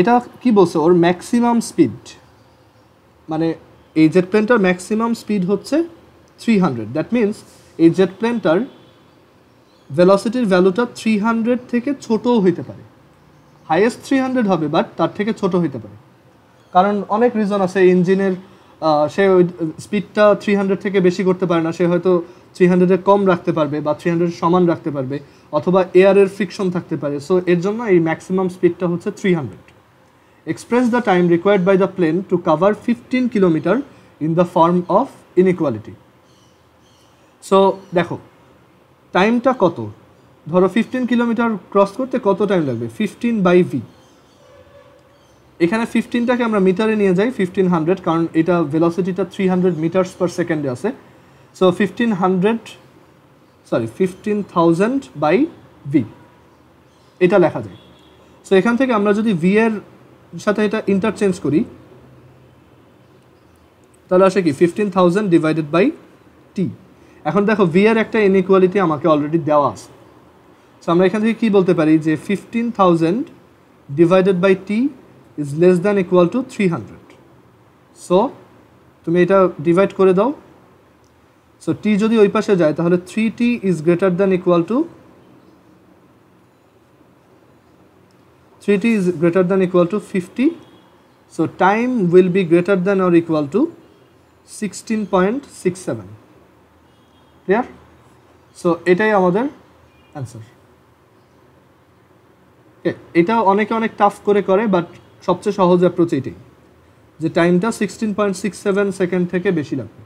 Speaker 1: এটা কি বলছে, ওর ম্যাক্সিমাম স্পিড মানে এই জেট প্লেনটার ম্যাক্সিমাম স্পিড হচ্ছে 300, দ্যাট মিনস এই জেট প্লেনটার ভেলোসিটির ভ্যালুটা 300 থেকে ছোটও হইতে পারে, হাইয়েস্ট 300 হবে বাট তার থেকে ছোট হইতে পারে, কারণ অনেক রিজন আছে। ইঞ্জিনের সে ওই স্পিডটা 300 থেকে বেশি করতে পারে না, সে হয়তো 300-এর কম রাখতে পারবে বা 300-এর সমান রাখতে পারবে, অথবা এয়ারের ফ্রিকশন থাকতে পারে। সো এর জন্য এই ম্যাক্সিমাম স্পিডটা হচ্ছে 300। Express the time required by the plane to cover 15 kilometre in the form of inequality. So দেখো টাইমটা কত, ধরো 15 কিলোমিটার ক্রস করতে কত টাইম লাগবে, 15/v। এখানে 15টাকে আমরা মিটারে নিয়ে যাই 1500, কারণ এটা ভেলোসিটিটা 300 মিটার্স পার সেকেন্ডে আছে। সো 15,000/v এটা লেখা যায়। সো এখান থেকে আমরা যদি v এর সাথে এটা ইন্টারচেঞ্জ করি তাহলে আসে কি 15,000 ডিভাইডেড বাই t। এখন দেখো v এর একটা ইনইকুয়ালিটি আমাকে অলরেডি দেওয়া আছে, সো আমরা এখান থেকে কি বলতে পারি যে 15,000 divided by t is less than equal to 300. So তুমি এটা ডিভাইড করে দাও। সো t যদি ওই পাশে যায় তাহলে 3t is greater than equal to 50. So time will be greater than or equal to 16.67. Clear? So এটাই আমাদের অ্যান্সার। এটা অনেকে অনেক টাফ করে বাট সবচেয়ে সহজ অ্যাপ্রোচ এটাই, যে টাইমটা 16.67 সেকেন্ড থেকে বেশি লাগবে।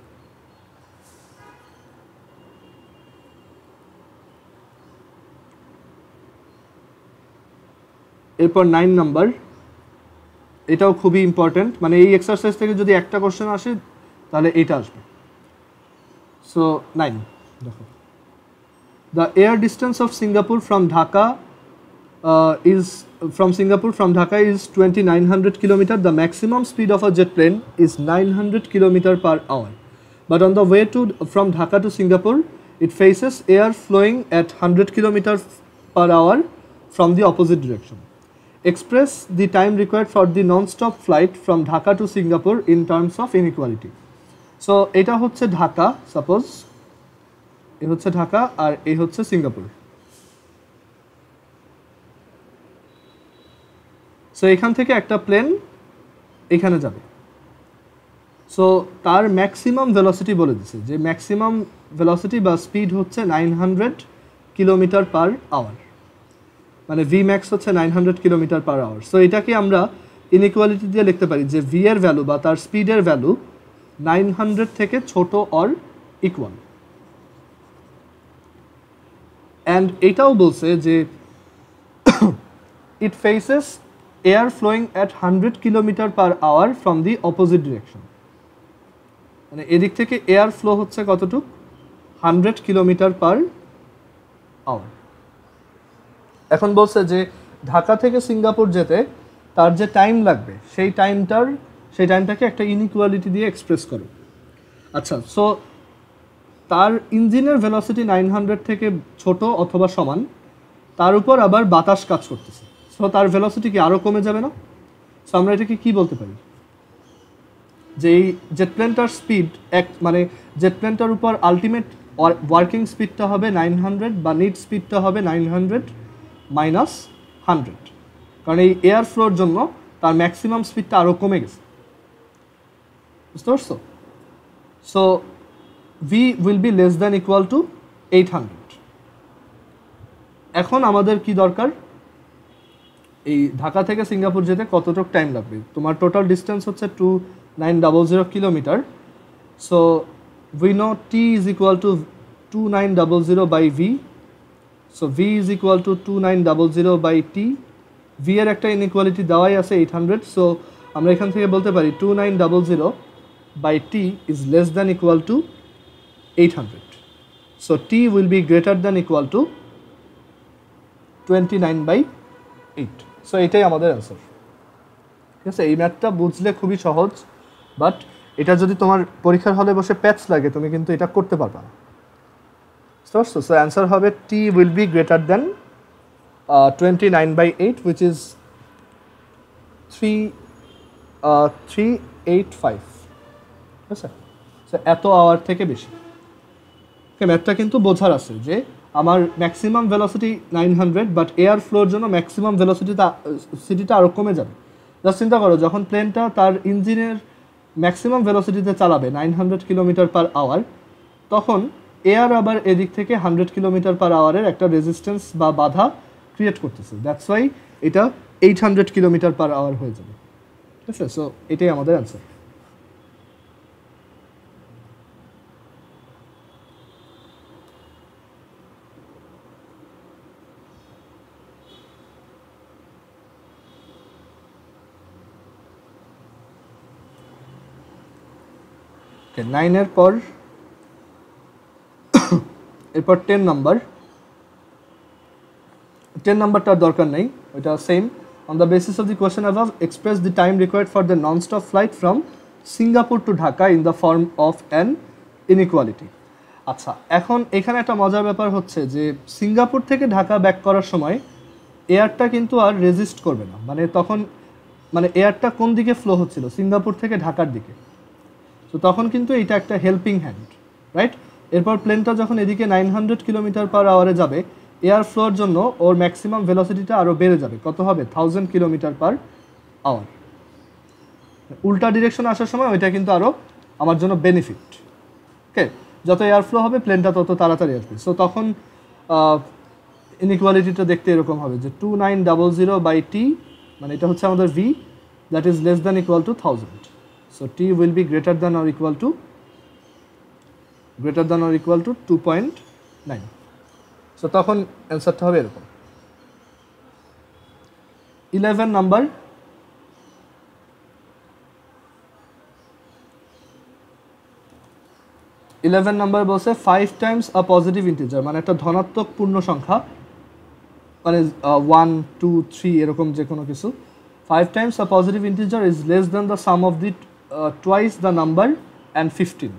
Speaker 1: এরপর 9 নাম্বার, এটাও খুবই ইম্পর্টেন্ট, মানে এই এক্সারসাইজ থেকে যদি একটা কোশ্চেন আসে তাহলে এটা আসবে। সো 9 দেখো, the air distance of Singapore from Dhaka from Dhaka is 2900 kilometer. The maximum speed of a jet plane is 900 kilometer per hour. But on the way from Dhaka to Singapore, it faces air flowing at 100 kilometer per hour from the opposite direction. Express the time required for the non-stop flight from Dhaka to Singapore in terms of inequality. So এটা হচ্ছে ঢাকা, সাপোজ এই হচ্ছে ঢাকা আর এই হচ্ছে সিঙ্গাপুর। সো এখান থেকে একটা প্লেন এখানে যাবে, সো তার ম্যাক্সিমাম ভেলোসিটি বলে দিছে যে ম্যাক্সিমাম ভেলোসিটি বা স্পিড হচ্ছে 900 কিলোমিটার পার আওয়ার, মানে ভি ম্যাক্স হচ্ছে 900 কিলোমিটার পার আওয়ার। সো এটাকে আমরা ইনইকুয়ালিটি দিয়ে লিখতে পারি যে ভি এর ভ্যালু বা তার স্পিডের ভ্যালু 900 থেকে ছোট অর ইকুয়াল। অ্যান্ড এটাও বলছে যে ইট faces air flowing at 100 kilometer per hour from the opposite direction. মানে এদিক থেকে এয়ার ফ্লো হচ্ছে কতটুকু, 100 কিলোমিটার পার আওয়ার। এখন বলছে যে ঢাকা থেকে সিঙ্গাপুর যেতে তার যে টাইম লাগবে সেই টাইমটাকে একটা ইনইকুয়ালিটি দিয়ে এক্সপ্রেস করো। আচ্ছা, সো তার ইঞ্জিনের ভেলোসিটি 900 থেকে ছোট অথবা সমান, তার উপর আবার বাতাস কাজ করতেছে, সো তার ভেলোসিটি কি আরও কমে যাবে না? সো আমরা এটাকে কি বলতে পারি, যে এই জেট প্লেনটার স্পিড মানে জেট প্লেনটার উপর আলটিমেট ওয়ার্কিং স্পিডটা হবে 900 বা নিট স্পিডটা হবে 900 মাইনাস 100, কারণ এই এয়ার ফ্লোর জন্য তার ম্যাক্সিমাম স্পিডটা আরও কমে গেছে, বুঝতে পারছো? So V will be less than equal to 800। এখন আমাদের কি দরকার, এই ঢাকা থেকে সিঙ্গাপুর যেতে কতটুকু টাইম লাগবে। তোমার টোটাল ডিস্টেন্স হচ্ছে 2900 kilometre. So we know T is equal to 2900 by V. So V is equal to 2900 by T. V এর একটা ইনইকুয়ালিটি দেওয়াই আছে 800। সো আমরা এখান থেকে বলতে পারি 2900 by T is less than equal to 800। So T will be greater than equal to 29/8। So এটাই আমাদের অ্যান্সার। ঠিক আছে, এই ম্যাথটা বুঝলে খুবই সহজ, বাট এটা যদি তোমার পরীক্ষার হলে বসে প্যাচ লাগে তুমি কিন্তু এটা করতে পারবে না। সো অ্যান্সার হবে T will be greater than 29/8 which is 385। ঠিক আছে, সো এত আওয়ার থেকে বেশি। ম্যাথটা কিন্তু বোঝার আছে যে আমার maximum velocity 900, but air floor জন্য ম্যাক্সিমাম ভেলোসিটিটা আরও কমে যাবে। জাস্ট চিন্তা করো, যখন প্লেনটা তার ইঞ্জিনের ম্যাক্সিমাম ভেলোসিটিতে চালাবে 900 কিলোমিটার পার আওয়ার, তখন এয়ার আবার এদিক থেকে 100 কিলোমিটার পার আওয়ারের একটা রেজিস্ট্যান্স বা বাধা ক্রিয়েট করতেছে। দ্যাটস ওয়াই এটা 800 কিলোমিটার পার আওয়ার হয়ে যাবে। ঠিক আছে, সো এটাই আমাদের অ্যান্সার। Okay, 9 এর পর এরপর 10 নাম্বার। 10 নাম্বারটার দরকার নেই, ওইটা same. On the basis of the question above express the time required for the non stop flight from Singapore to Dhaka in the form of an inequality. আচ্ছা, এখন এখানে একটা মজার ব্যাপার হচ্ছে যে সিঙ্গাপুর থেকে ঢাকা ব্যাক করার সময় এয়ারটা কিন্তু আর রেজিস্ট করবে না। মানে তখন এয়ারটা কোন দিকে ফ্লো হচ্ছিল, সিঙ্গাপুর থেকে ঢাকার দিকে। তো তখন কিন্তু এটা একটা হেল্পিং হ্যান্ড, রাইট? এরপর প্লেনটা যখন এদিকে 900 কিলোমিটার পার আওয়ারে যাবে, এয়ার ফ্লোর জন্য ওর ম্যাক্সিমাম ভেলোসিটিটা আরও বেড়ে যাবে। কত হবে? 1000 কিলোমিটার পার আওয়ার। উল্টা ডিরেকশন আসার সময় ওইটা কিন্তু আরও আমার জন্য বেনিফিট। ওকে, যত এয়ার ফ্লো হবে প্লেনটা তত তাড়াতাড়ি আসবে। সো তখন ইনইকুয়ালিটিটা দেখতে এরকম হবে যে 2900 বাই টি, মানে এটা হচ্ছে আমাদের V, that is less than equal two 1000। So t will be greater than or equal to 2.9. So তখন অ্যান্সারটা হবে এরকম। 11 নাম্বার। 11 নাম্বার বলছে 5 টাইমস আ পজিটিভ ইন্টিজার, মানে একটা ধনাত্মক পূর্ণ সংখ্যা, মানে 1 2 3 এরকম যে কোনো কিছু। 5 Times a positive integer is less than the some of the twice the number and 15।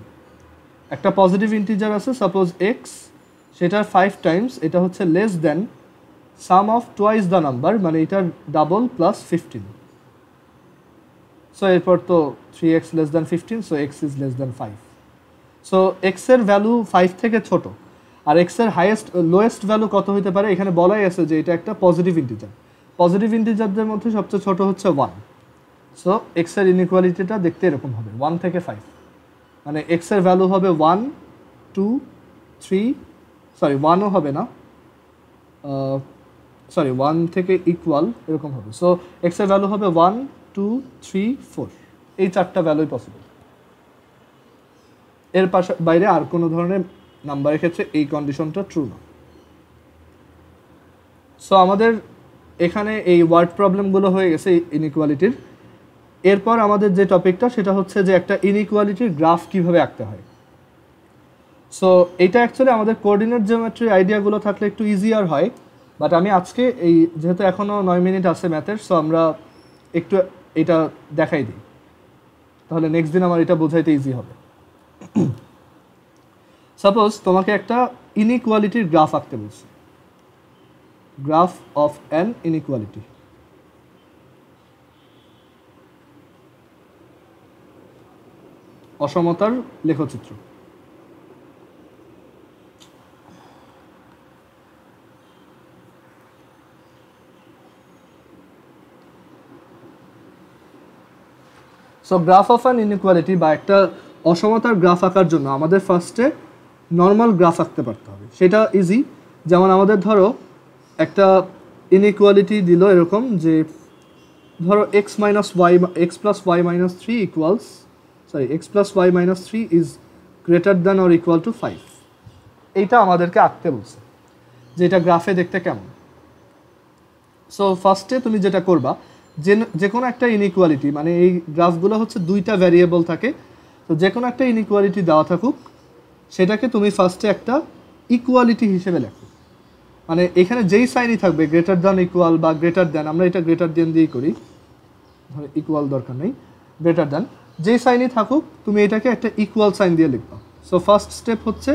Speaker 1: একটা পজিটিভ ইন্টিজার আছে সাপোজ এক্স, সেটার 5 টাইমস, এটা হচ্ছে less than some of twice the number, মানে এটার ডাবল প্লাস 15। সো এরপর তো 3x less than 15, so x is less than 5। So x এর ভ্যালু 5 থেকে ছোট, আর এক্স এর লোয়েস্ট ভ্যালু কত হতে পারে এখানে বলাই আছে যে এটা একটা পজিটিভ ইন্টিজার। পজিটিভ ইন্টিজারদের মধ্যে সবচেয়ে ছোট হচ্ছে 1। সো এক্স এর ইনইকুয়ালিটিটা দেখতে এরকম হবে 1 থেকে 5, মানে এক্স এর ভ্যালু হবে 1 2 3, সরি 1ও হবে না, সরি 1 থেকে ইকুয়াল এরকম হবে। সো এক্স এর ভ্যালু হবে 1 2 3 4, এই চারটা ভ্যালুই পসিবল। এর পাশে বাইরে আর কোনো ধরনের নাম্বারের ক্ষেত্রে এই কন্ডিশনটা ট্রু না। সো আমাদের এখানে এই ওয়ার্ড প্রবলেমগুলো হয়ে গেছে ইনইকুয়ালিটির। এরপর আমাদের যে টপিকটা সেটা হচ্ছে যে একটা ইনইকুয়ালিটির গ্রাফ কিভাবে আঁকতে হয়। সো এটা অ্যাকচুয়ালি আমাদের কোঅর্ডিনেট জিওমেট্রি আইডিয়াগুলো থাকলে একটু ইজিয়ার হয়, বাট আমি আজকে এই যেহেতু এখনও 9 মিনিট আছে ম্যাথের, সো আমরা একটু এটা দেখাই দিই, তাহলে নেক্সট দিন আমার এটা বোঝাইতে ইজি হবে। সাপোজ তোমাকে একটা ইনইকুয়ালিটির গ্রাফ আঁকতে বলছি, গ্রাফ অফ অ্যান ইনইকুয়ালিটি। অসমতার লেখচিত্র। So graph of an inequality বা একটা অসমতার গ্রাফ আঁকার জন্য আমাদের ফার্স্টে নর্মাল গ্রাফ আঁকতে পারতে হবে। সেটা ইজি, যেমন আমাদের ধরো একটা ইনইকুয়ালিটি দিল এরকম যে ধরো x plus y minus 3 equals x plus y minus 3 is greater than or equal to 5. এইটা আমাদেরকে আঁকতে বলছে যে এটা গ্রাফে দেখতে কেমন। সো ফার্স্টে তুমি যেটা করবা যে কোনো একটা ইনইকুয়ালিটি, মানে এই গ্রাফগুলো হচ্ছে দুইটা ভ্যারিয়েবল থাকে, তো যে কোনো একটা ইনইকুয়ালিটি দেওয়া থাকুক সেটাকে তুমি ফার্স্টে একটা ইকুয়ালিটি হিসেবে লেখো। মানে এখানে যেই সাইনই থাকবে, গ্রেটার দ্যান, ইকুয়াল বা গ্রেটার দ্যান, আমরা এটা গ্রেটার দ্যান দিয়েই করি, ধরো ইকুয়াল দরকার নেই, গ্রেটার দ্যান, যেই সাইনই থাকুক তুমি এটাকে একটা ইকুয়াল সাইন দিয়ে লিখবা। সো ফার্স্ট স্টেপ হচ্ছে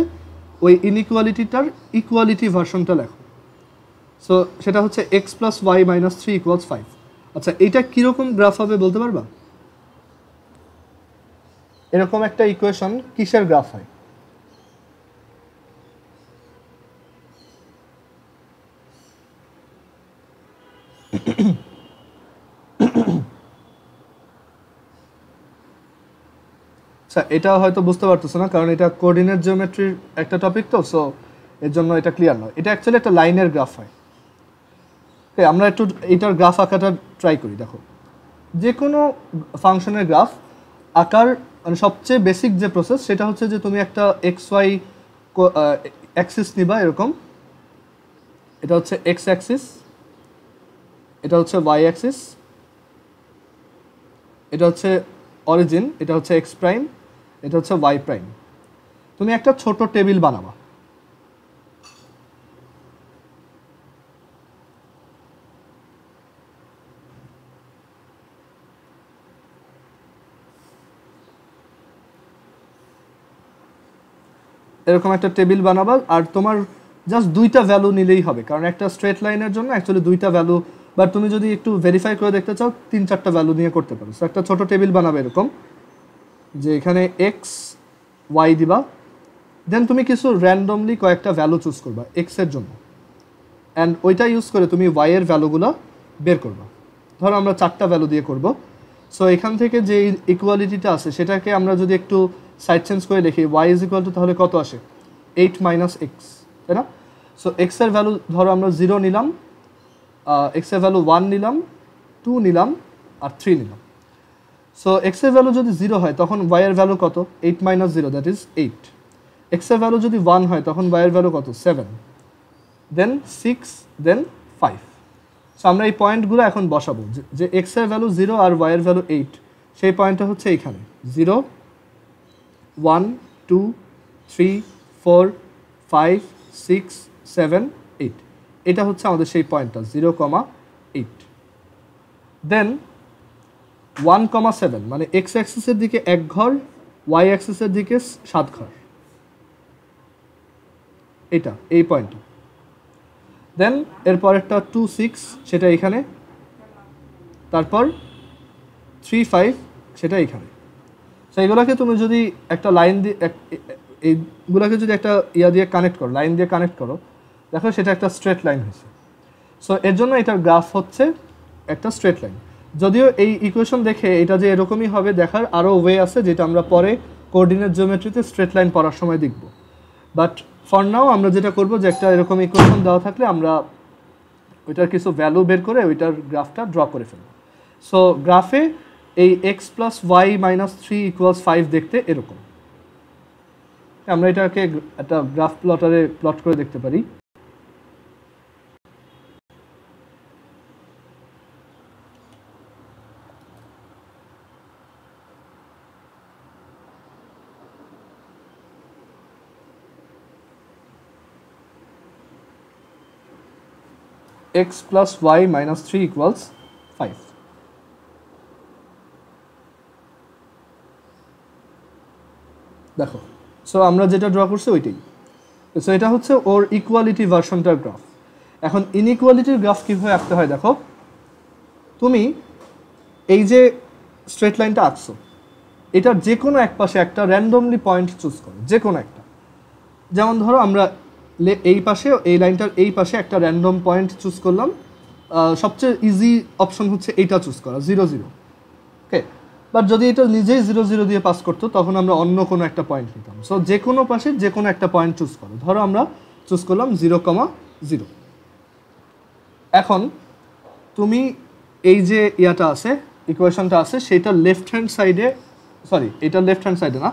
Speaker 1: ওই ইনইকুয়ালিটিটার ইকুয়ালিটি ভার্সনটা লেখো। সো সেটা হচ্ছে x plus y minus 3 equals 5. আচ্ছা, এইটা কীরকম গ্রাফ হবে বলতে পারবা? এরকম একটা ইকুয়েশন কিসের গ্রাফ হয়? আচ্ছা, এটা হয়তো বুঝতে পারতেছো না কারণ এটা কোঅর্ডিনেট জিওমেট্রির একটা টপিক, তো সো এর জন্য এটা ক্লিয়ার নয়। এটা অ্যাকচুয়ালি একটা লাইনের গ্রাফ হয়। আমরা একটু এটার গ্রাফ আঁকাটা ট্রাই করি। দেখো, যে কোনো ফাংশনের গ্রাফ আঁকার মানে সবচেয়ে বেসিক যে প্রসেস সেটা হচ্ছে যে তুমি একটা এক্স ওয়াই অ্যাক্সিস নিবা, এরকম, এটা হচ্ছে এক্স অ্যাক্সিস, এটা হচ্ছে ওয়াই অ্যাক্সিস, এটা হচ্ছে অরিজিন, এটা হচ্ছে এক্স প্রাইম, এটা হচ্ছে ওয়াই প্রাইম। তুমি একটা ছোট টেবিল বানাবা। এরকম একটা টেবিল বানাবা, আর তোমার জাস্ট দুইটা ভ্যালু নিলেই হবে, কারণ একটা স্ট্রেট লাইনের জন্য অ্যাকচুয়ালি দুইটা ভ্যালু, বা তুমি যদি একটু ভেরিফাই করে দেখতে চাও 3-4টা ভ্যালু নিয়ে করতে পারো। সো একটা ছোট টেবিল বানাবে এরকম, যে এখানে এক্স ওয়াই দিবা, দেন তুমি কিছু র্যান্ডমলি কয়েকটা ভ্যালু চুজ করবা এক্সের জন্য, অ্যান্ড ওইটা ইউজ করে তুমি ওয়াই এর ভ্যালুগুলো বের করবা। ধরো আমরা 4টা ভ্যালু দিয়ে করব। সো এখান থেকে যে ইকুয়ালিটিটা আছে সেটাকে আমরা যদি একটু সাইড চেঞ্জ করে লিখি, ওয়াই ইজ ইকুয়াল টু, তাহলে কত আসে? 8 মাইনাস এক্স, তাই না? সো এক্সের ভ্যালু ধরো আমরা 0 নিলাম, এক্সের ভ্যালু 1 নিলাম, 2 নিলাম, আর 3 নিলাম। সো এক্সের ভ্যালু যদি 0 হয় তখন ওয়াই এর ভ্যালু কত? 8 মাইনাস 0, দ্যাট ইজ 8। এক্সের ভ্যালু যদি 1 হয় তখন ওয়াই এর ভ্যালু কত? 7, দেন 6, দেন 5। সো আমরা এই পয়েন্টগুলো এখন বসাবো, যে এক্সের ভ্যালু 0 আর ওয়াই এর ভ্যালু 8, সেই পয়েন্টটা হচ্ছে এইখানে 0, 1, 2, 3, 4, 5, 6, 7, 8। এটা হচ্ছে আমাদের সেই পয়েন্টটা 0,8। দেন 1,7 মানে এক্স অ্যাক্সিসের দিকে 1 ঘর, ওয়াই অ্যাক্সিসের দিকে 7 ঘর, এটা এই পয়েন্টটা। দেন এরপর একটা 2, 6 সেটা এখানে, তারপর 3, 5 সেটা এখানে। সো এইগুলোকে তুমি যদি একটা লাইন দিয়ে, এইগুলোকে যদি একটা ইয়া দিয়ে কানেক্ট করো, লাইন দিয়ে কানেক্ট করো, দেখো সেটা একটা স্ট্রেট লাইন হয়েছে। সো এর জন্য এটার গ্রাফ হচ্ছে একটা স্ট্রেট লাইন। যদিও এই ইকুয়েশন দেখে এটা যে এরকমই হবে দেখার আরও ওয়ে আছে, যেটা আমরা পরে কোঅর্ডিনেট জিওমেট্রিতে স্ট্রেট লাইন পড়ার সময় দেখব। বাট ফর নাও আমরা যেটা করব, যে একটা এরকম ইকুয়েশন দেওয়া থাকলে আমরা ওইটার কিছু ভ্যালু বের করে ওইটার গ্রাফটা ড্র করে ফেলব। সো গ্রাফে এই x plus y minus 3 equals 5 দেখতে এরকম। আমরা এটাকে একটা গ্রাফ প্লটারে প্লট করে দেখতে পারি। x plus y minus 3 equals 5. দেখো, সো আমরা যেটা ড্র করছি ওইটাই। সো এটা হচ্ছে ওর ইকুয়ালিটি ভার্সনটার গ্রাফ। এখন ইনইকুয়ালিটির গ্রাফ কীভাবে আঁকতে হয় দেখো, তুমি এই যে স্ট্রেট লাইনটা আঁকছো, এটার যে কোনো এক পাশে একটা র্যান্ডমলি পয়েন্ট চুজ করো, যে কোনো একটা। যেমন ধরো আমরা এই পাশে, এই লাইনটার এই পাশে একটা র্যান্ডম পয়েন্ট চুজ করলাম। সবচেয়ে ইজি অপশন হচ্ছে এইটা চুজ করা, 0, 0। ওকে, বাট যদি এটা নিজেই 0, 0 দিয়ে পাস করতো তখন আমরা অন্য কোনো একটা পয়েন্ট নিতাম। সো যে কোনো পাশে যে কোনো একটা পয়েন্ট চুজ করো। ধরো আমরা চুজ করলাম 0,0। এখন তুমি এই যে ইয়াটা আছে ইকুয়েশনটা আছে সেটা লেফট হ্যান্ড সাইডে এটা লেফট হ্যান্ড সাইডে না,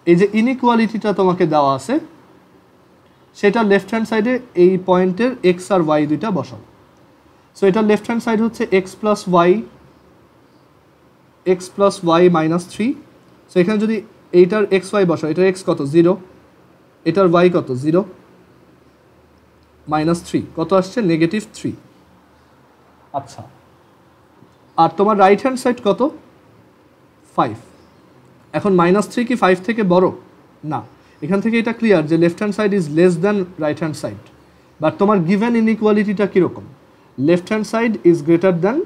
Speaker 1: এই যে ইনইকুয়ালিটিটা তোমাকে দেওয়া আছে সেটা লেফট হ্যান্ড সাইডে এই পয়েন্টের এক্স আর ওয়াই দুইটা বসাও। সো এটা লেফট হ্যান্ড সাইড হচ্ছে x plus y minus three. So এখানে যদি এইটার এক্স ওয়াই বসাও, এটার এক্স কত 0, এটার ওয়াই কত 0, মাইনাস থ্রি কত আসছে -3। আচ্ছা, আর তোমার রাইট হ্যান্ড সাইড কত 5। এখন -3 কি 5 থেকে বড় না, এখান থেকে এটা ক্লিয়ার যে left hand side is less than right hand side. But তোমার গিভেন ইনইকুয়ালিটিটা কীরকম, left hand side is greater than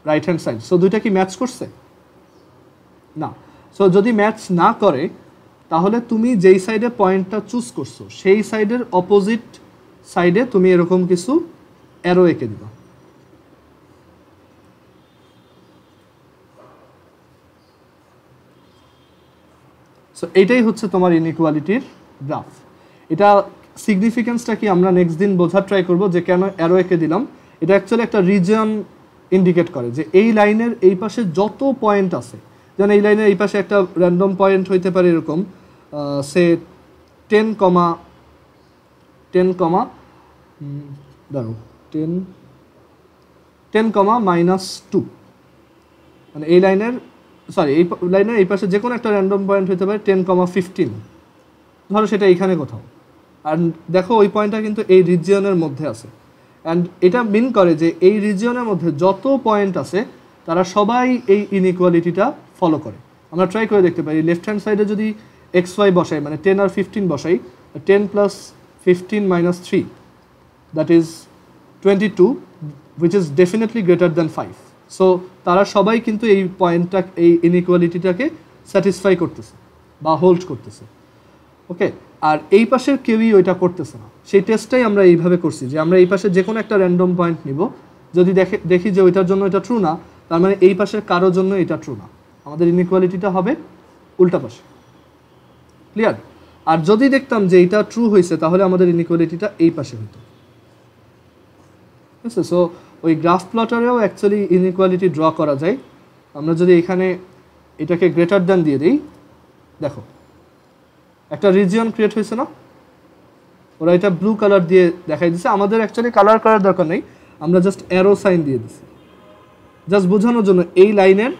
Speaker 1: right hand side. So দুইটা কি ম্যাচ করছে না। সো যদি ম্যাচ না করে তাহলে তুমি যেই সাইডে পয়েন্টটা চুজ করছো সেই সাইডের অপোজিট সাইডে তুমি এরকম কিছু অ্যারো এঁকে দিবা। সো এইটাই হচ্ছে তোমার ইনইকুয়ালিটির গ্রাফ। এটা সিগনিফিকেন্সটা কি আমরা নেক্সট দিন বোঝার ট্রাই করব যে কেন অ্যারো এঁকে দিলাম। এটা অ্যাকচুয়ালি একটা রিজন ইন্ডিকেট করে যে এই লাইনের এই পাশে যত পয়েন্ট আছে, যেমন এই লাইনের এই পাশে একটা র্যান্ডম পয়েন্ট হইতে পারে এরকম সে 10, -2, মানে এই লাইনের এই লাইনের এই পাশে যে কোনো একটা র্যান্ডম পয়েন্ট হতে পারে 10,15, ধরো সেটা এইখানে কোথাও। আর দেখো ওই পয়েন্টটা কিন্তু এই রিজিয়নের মধ্যে আছে, অ্যান্ড এটা মিন করে যে এই রিজিয়নের মধ্যে যত পয়েন্ট আছে তারা সবাই এই ইনইকুয়ালিটিটা ফলো করে। আমরা ট্রাই করে দেখতে পারি লেফট হ্যান্ড সাইডে যদি এক্স ওয়াই বসাই, মানে 10 আর 15 বসাই, 10 + 15 - 3 that is 22, which is definitely greater than 5. So তারা সবাই কিন্তু এই পয়েন্টটা এই ইনইকুয়ালিটিটাকে স্যাটিসফাই করতেছে বা হোল্ড করতেছে। ওকে, আর এই পাশের কেউই ওইটা করতেছে না। সেই টেস্টটাই আমরা এইভাবে করছি যে আমরা এই পাশে যে কোনো একটা র্যান্ডম পয়েন্ট নিব, যদি দেখি যে ওইটার জন্য এটা ট্রু না, তার মানে এই পাশের কারোর জন্য এটা ট্রু না, আমাদের ইনইকুয়ালিটিটা হবে উল্টা পাশে। ক্লিয়ার? আর যদি দেখতাম যে এটা ট্রু হয়েছে তাহলে আমাদের ইনইকুয়ালিটিটা এই পাশে হতো। ঠিক আছে? সো ওই গ্রাফ প্লটারেও অ্যাকচুয়ালি ইনইকুয়ালিটি ড্র করা যায়। আমরা যদি এখানে এটাকে গ্রেটার দ্যান দিয়ে দিই, দেখো একটা রিজিয়ন ক্রিয়েট হয়েছে না, ওরা এটা ব্লু কালার দিয়ে দেখাই দিচ্ছে। আমাদের অ্যাকচুয়ালি কালার করার দরকার নেই, আমরা জাস্ট অ্যারো সাইন দিয়ে দিচ্ছি জাস্ট বোঝানোর জন্য এই লাইনের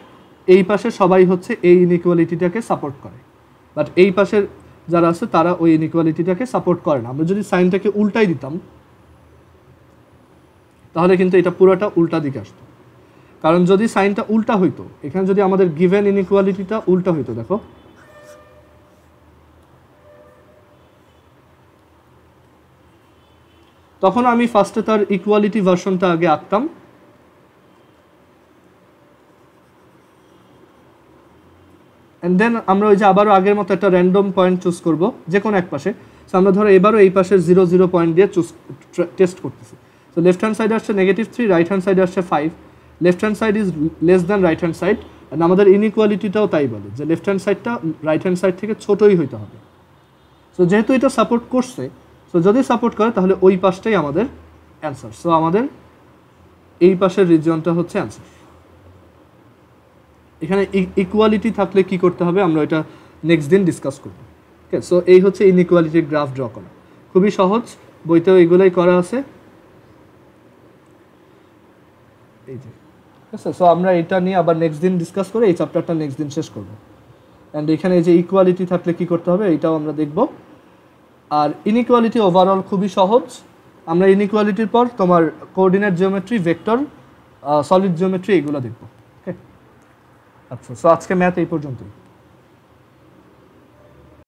Speaker 1: এই পাশে সবাই হচ্ছে এই ইনইকুয়ালিটিটাকে সাপোর্ট করে, বাট এই পাশের যারা আছে তারা ওই ইনইকুয়ালিটিটাকে সাপোর্ট করে না। আমরা যদি সাইনটাকে উল্টাই দিতাম তাহলে কিন্তু এটা পুরোটা উল্টা দিকে আসতো। কারণ যদি সাইনটা উল্টা হইতো, এখানে যদি আমাদের গিভেন ইনইকুয়ালিটিটা উল্টা হইতো, দেখো তখন আমি ফার্স্টে তার ইকুয়ালিটি ভার্সনটা আগে আঁকতাম, অ্যান্ড দেন আমরা ওই যে আবারও আগের মতো একটা র্যান্ডম পয়েন্ট চুজ করব যে কোনো এক পাশে। সো আমরা ধরো এবারও এই পাশের 0, 0 পয়েন্ট দিয়ে টেস্ট করতেছি। সো লেফট হ্যান্ড সাইডে আসছে -3, রাইট হ্যান্ড সাইডে আসছে 5, left hand side is less than right hand side, and আমাদের ইনইকুয়ালিটিটাও তাই বলে যে লেফট হ্যান্ড সাইডটা রাইট হ্যান্ড সাইড থেকে ছোটোই হইতে হবে। সো যেহেতু এটা সাপোর্ট করছে, সো যদি সাপোর্ট করে তাহলে ওই পাশটাই আমাদের অ্যান্সার। সো আমাদের এই পাশের রিজিয়নটা হচ্ছে অ্যান্সার। এখানে ইকুয়ালিটি থাকলে কি করতে হবে আমরা এটা নেক্সট দিন ডিসকাস করব। ওকে, সো এই হচ্ছে ইনইকুয়ালিটির গ্রাফ ড্র করা, খুবই সহজ, বইতেও এগুলোই করা আছে। এই যে ঠিক আছে, সো আমরা এটা নিয়ে আবার নেক্সট দিন ডিসকাস করে এই চ্যাপ্টারটা নেক্সট দিন শেষ করব। অ্যান্ড এখানে এই যে ইকুয়ালিটি থাকলে কি করতে হবে এটাও আমরা দেখব। আর ইনইকুয়ালিটি ওভারঅল খুবই সহজ। আমরা ইনইকুয়ালিটির পর তোমার coordinate geometry, vector, solid geometry এগুলো দেখব। ওকে, আচ্ছা, সো আজকে ম্যাথ এই পর্যন্তই।